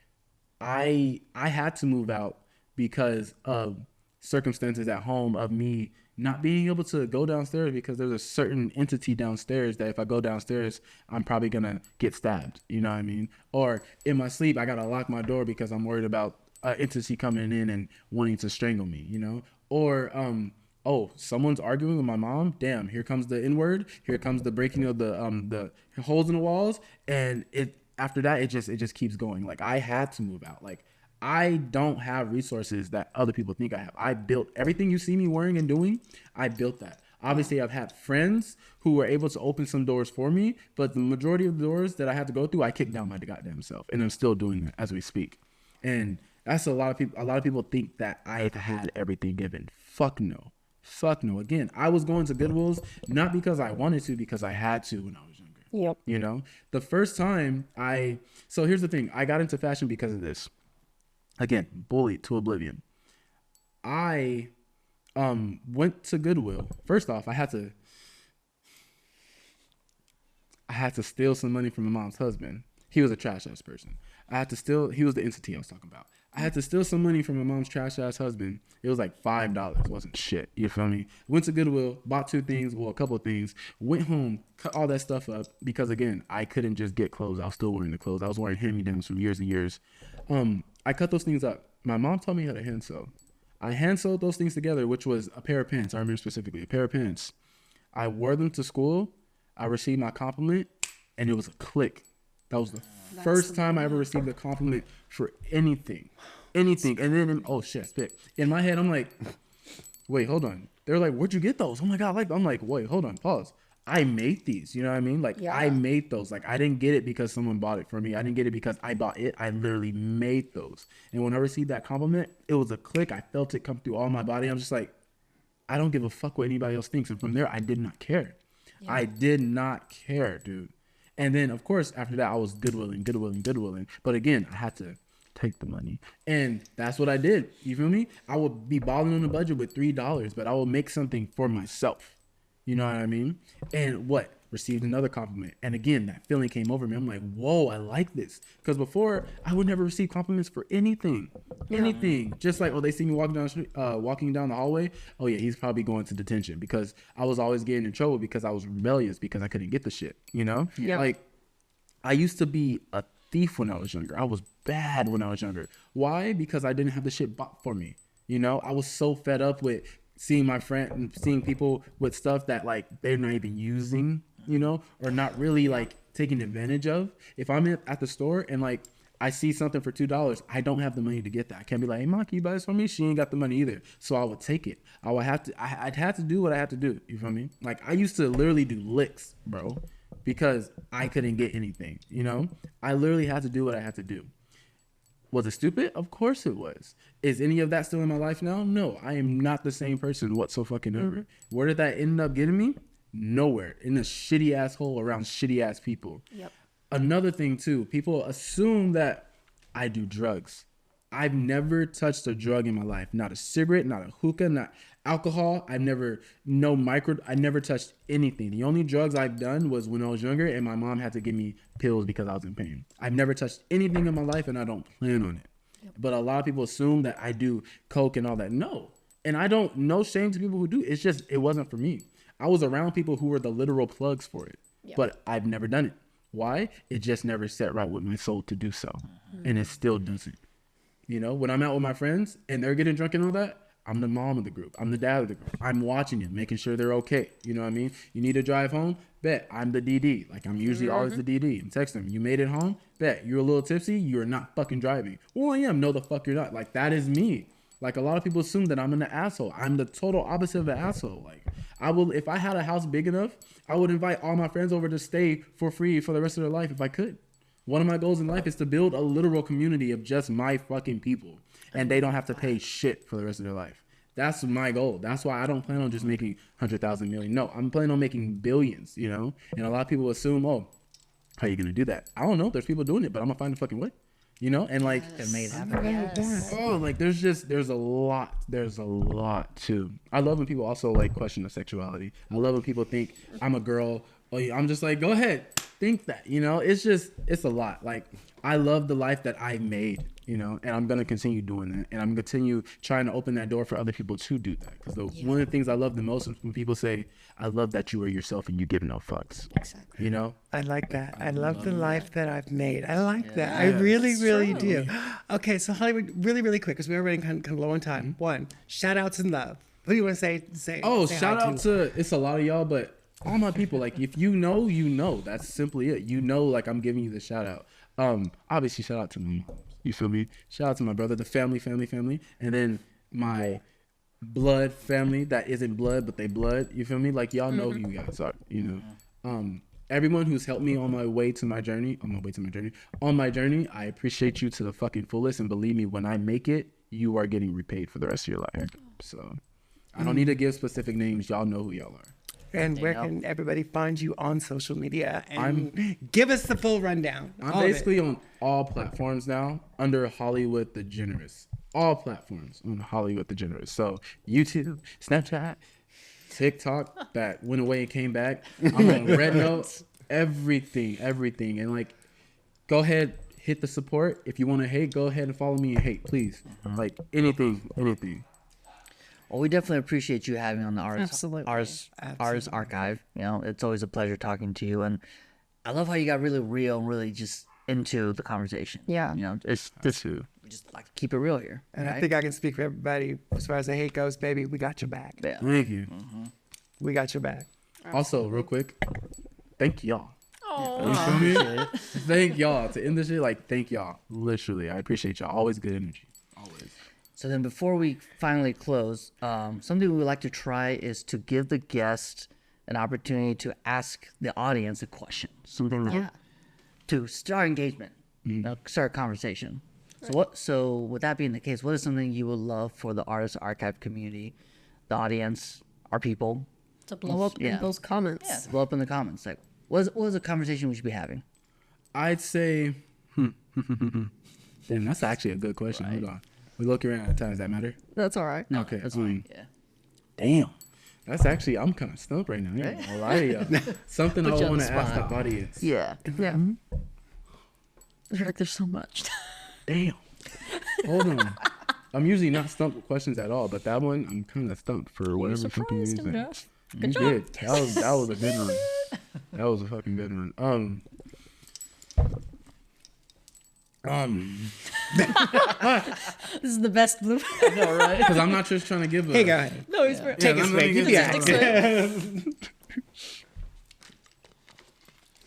I had to move out because of circumstances at home of me not being able to go downstairs because there's a certain entity downstairs that if I go downstairs, I'm probably gonna get stabbed. You know what I mean? Or in my sleep, I gotta lock my door because I'm worried about an entity coming in and wanting to strangle me. You know? Or someone's arguing with my mom. Damn, here comes the N-word. Here comes the breaking of the holes in the walls, and after that it just keeps going. Like I had to move out. Like I don't have resources that other people think I have. I built everything you see me wearing and doing. I built that. Obviously, I've had friends who were able to open some doors for me, but the majority of the doors that I had to go through, I kicked down my goddamn self, and I'm still doing that as we speak. And that's a lot of people. A lot of people think that I've had everything given. Fuck no. Again, I was going to Goodwills not because I wanted to, because I had to when I was younger. Yep. You know, the first time so here's the thing. I got into fashion because of this. Again, bullied to oblivion. I went to Goodwill. First off, I had to steal some money from my mom's husband. He was a trash ass person. He was the entity I was talking about. I had to steal some money from my mom's trash ass husband. It was like $5. It wasn't shit. You feel me? Went to Goodwill, bought a couple of things, went home, cut all that stuff up because again, I couldn't just get clothes. I was still wearing the clothes. I was wearing hand-me-downs for years and years. I cut those things up. My mom taught me how to hand sew. I hand sewed those things together, which was a pair of pants. I remember specifically a pair of pants. I wore them to school. I received my compliment, and it was a click. That was the first time I ever received a compliment for anything. And then, oh shit, spit. In my head, I'm like, wait, hold on. They're like, where'd you get those? Oh my God, I'm like, wait, hold on, pause. I made these, you know what I mean? Like, I made those. Like, I didn't get it because someone bought it for me. I didn't get it because I bought it. I literally made those. And when I received that compliment, it was a click. I felt it come through all my body. I'm just like, I don't give a fuck what anybody else thinks. And from there, I did not care. Yeah. I did not care, dude. And then, of course, after that, I was goodwilling. But again, I had to take the money. And that's what I did. You feel me? I would be balling on the budget with $3, but I will make something for myself. You know what I mean? And received another compliment. And again, that feeling came over me. I'm like, whoa, I like this. Because before, I would never receive compliments for anything. Anything. Just like, oh, they see me walking down the street, walking down the hallway. Oh, yeah, he's probably going to detention. Because I was always getting in trouble because I was rebellious because I couldn't get the shit, you know? Yeah. Like, I used to be a thief when I was younger. I was bad when I was younger. Why? Because I didn't have the shit bought for me. You know, I was so fed up with seeing my friend and seeing people with stuff that like they're not even using, you know, or not really like taking advantage of. If I'm at the store and like I see something for $2, I don't have the money to get that. I can't be like, hey, Ma, can you buy this for me? She ain't got the money either. So I would take it. I'd have to do what I have to do. You feel me? Like I used to literally do licks, bro, because I couldn't get anything, you know? I literally had to do what I had to do. Was it stupid? Of course it was. Is any of that still in my life now? No, I am not the same person whatsoever. Where did that end up getting me? Nowhere. In a shitty ass hole around shitty ass people. Yep. Another thing too, people assume that I do drugs. I've never touched a drug in my life. Not a cigarette, not a hookah, not alcohol. I never touched anything. The only drugs I've done was when I was younger and my mom had to give me pills because I was in pain. I've never touched anything in my life and I don't plan on it. Yep. But a lot of people assume that I do coke and all that. No. And I don't, no shame to people who do. It's just, it wasn't for me. I was around people who were the literal plugs for it. Yep. But I've never done it. Why? It just never set right with my soul to do so. And it still doesn't. You know, when I'm out with my friends and they're getting drunk and all that, I'm the mom of the group. I'm the dad of the group. I'm watching them, making sure they're okay. You know what I mean? You need to drive home? Bet. I'm the DD. Like, I'm usually always the DD. I'm texting them. You made it home? Bet. You're a little tipsy? You're not fucking driving. Well, I am. No, the fuck you're not. Like, that is me. Like, a lot of people assume that I'm an asshole. I'm the total opposite of an asshole. Like, I will, if I had a house big enough, I would invite all my friends over to stay for free for the rest of their life if I could. One of my goals in life is to build a literal community of just my fucking people. And they don't have to pay shit for the rest of their life. That's my goal. That's why I don't plan on just making 100,000 million. No, I'm planning on making billions, you know? And a lot of people assume, oh, how are you going to do that? I don't know. There's people doing it, but I'm going to find a fucking way. You know? And like, It made it happen. Yes. oh, like there's a lot too. I love when people also like question the sexuality. I love when people think I'm a girl. Oh yeah, I'm just like, go ahead, think that, you know? It's a lot. Like, I love the life that I made, you know, and I'm going to continue doing that. And I'm going to continue trying to open that door for other people to do that. Because one of the things I love the most is when people say, I love that you are yourself and you give no fucks. Exactly. You know? I like that. I love the life that I've made. I like that. I really, really do. Okay, so Hollywood, really, really quick, because we're running kind of low on time. One, shout outs and love. What do you want to say? Oh, say shout hi out to, it's a lot of y'all, but all my people, like, if you know, you know. That's simply it. You know, like, I'm giving you the shout out. Obviously, shout out to me. You feel me? Shout out to my brother, the family. And then my blood family that isn't blood, but they blood. You feel me? Like, y'all know who you guys are, you know. Everyone who's helped me on my journey, I appreciate you to the fucking fullest. And believe me, when I make it, you are getting repaid for the rest of your life. So I don't need to give specific names. Y'all know who y'all are. And where can everybody find you on social media? And give us the full rundown. I'm basically on all platforms now under Hollywood the Generous. All platforms on Hollywood the Generous. So YouTube, Snapchat, TikTok that went away and came back. I'm on Red Note, everything. And like, go ahead, hit the support. If you want to hate, go ahead and follow me and hate, please. Like anything. Well, we definitely appreciate you having on the Absolutely. Artist Archive. You know, it's always a pleasure talking to you, and I love how you got really real and really just into the conversation. Yeah. You know, it's just we just like to keep it real here. And right? I think I can speak for everybody as far as the hate goes, baby. We got your back. Yeah. Thank you. We got your back. Also, real quick, thank y'all. Oh. You feel me? Thank y'all. To end this shit, like, thank y'all. Literally, I appreciate y'all. Always good energy. Always. So then before we finally close, something we would like to try is to give the guest an opportunity to ask the audience a question. Something to start engagement, start a conversation. So with that being the case, what is something you would love for the Artist Archive community, the audience, our people? To blow up in those comments. Yeah, blow up in the comments. Like, what is a conversation we should be having? I'd say, damn, that's actually a good question. Hold on. We look around at times. Does that matter? That's all right. No, Okay, that's fine. Yeah. Damn. That's actually, I'm kind of stumped right now. I ain't gonna lie to you. Something Put I you on want the to ask the spot. audience. Yeah. Yeah. You're like, there's so much. Damn. Hold on. I'm usually not stumped with questions at all, but that one, I'm kind of stumped for whatever fucking Surprised him, reason. Josh. You Good job. did. That was a good one. That was a fucking good one. This is the best blue. No, right? Because I'm not just trying to give a. Hey, go ahead. No, he's Yeah, Take a let me swig. give Yeah. you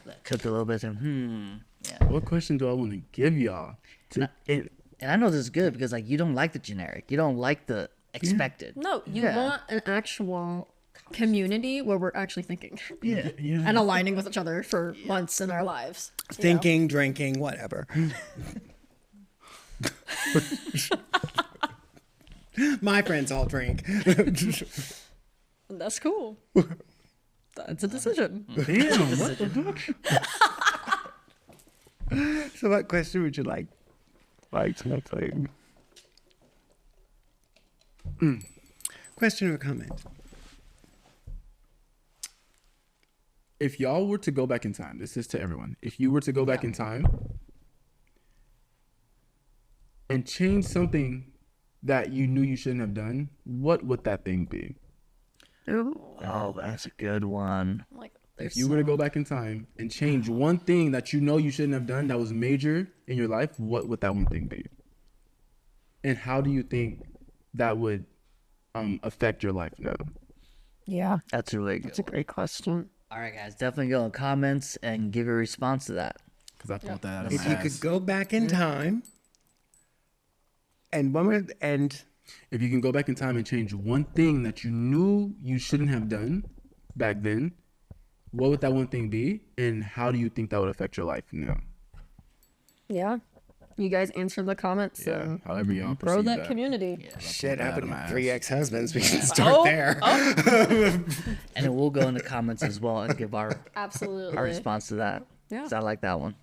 Take Cooked a little bit. And, Yeah. What question do I want to give y'all? And I know this is good because like you don't like the generic. You don't like the expected. No, you Yeah. want an actual community where we're actually thinking Yeah. Yeah. and aligning with each other for months in our lives. you know? Thinking, drinking, whatever. My friends all drink. And that's cool. That's a decision. Damn. What the fuck? So what question would you like to make? Question or comment? If y'all were to go back in time, this is to everyone. If you were to go back in time and change something that you knew you shouldn't have done, what would that thing be? Oh, that's a good one. Like, If you were to go back in time and change one thing that you know you shouldn't have done that was major in your life, what would that one thing be? And how do you think that would affect your life now? yeah, That's a really good. it's a great question. All right, guys, definitely go in comments and give a response to that. Because I thought that out of If my you ass. could go back in time and If you can go back in time and change one thing that you knew you shouldn't have done back then, what would that one thing be? And how do you think that would affect your life now? Yeah, you guys answer the comments. Yeah, and however y'all grow perceive that community. shit that out happened of my to ass. 3 ex-husbands, we can start there. And then we'll go in the comments as well and give our Absolutely. response to that. Yeah. 'Cause I like that one.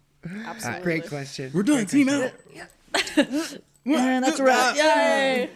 Absolutely. Great question. We're doing team out. And that's a wrap. Yay!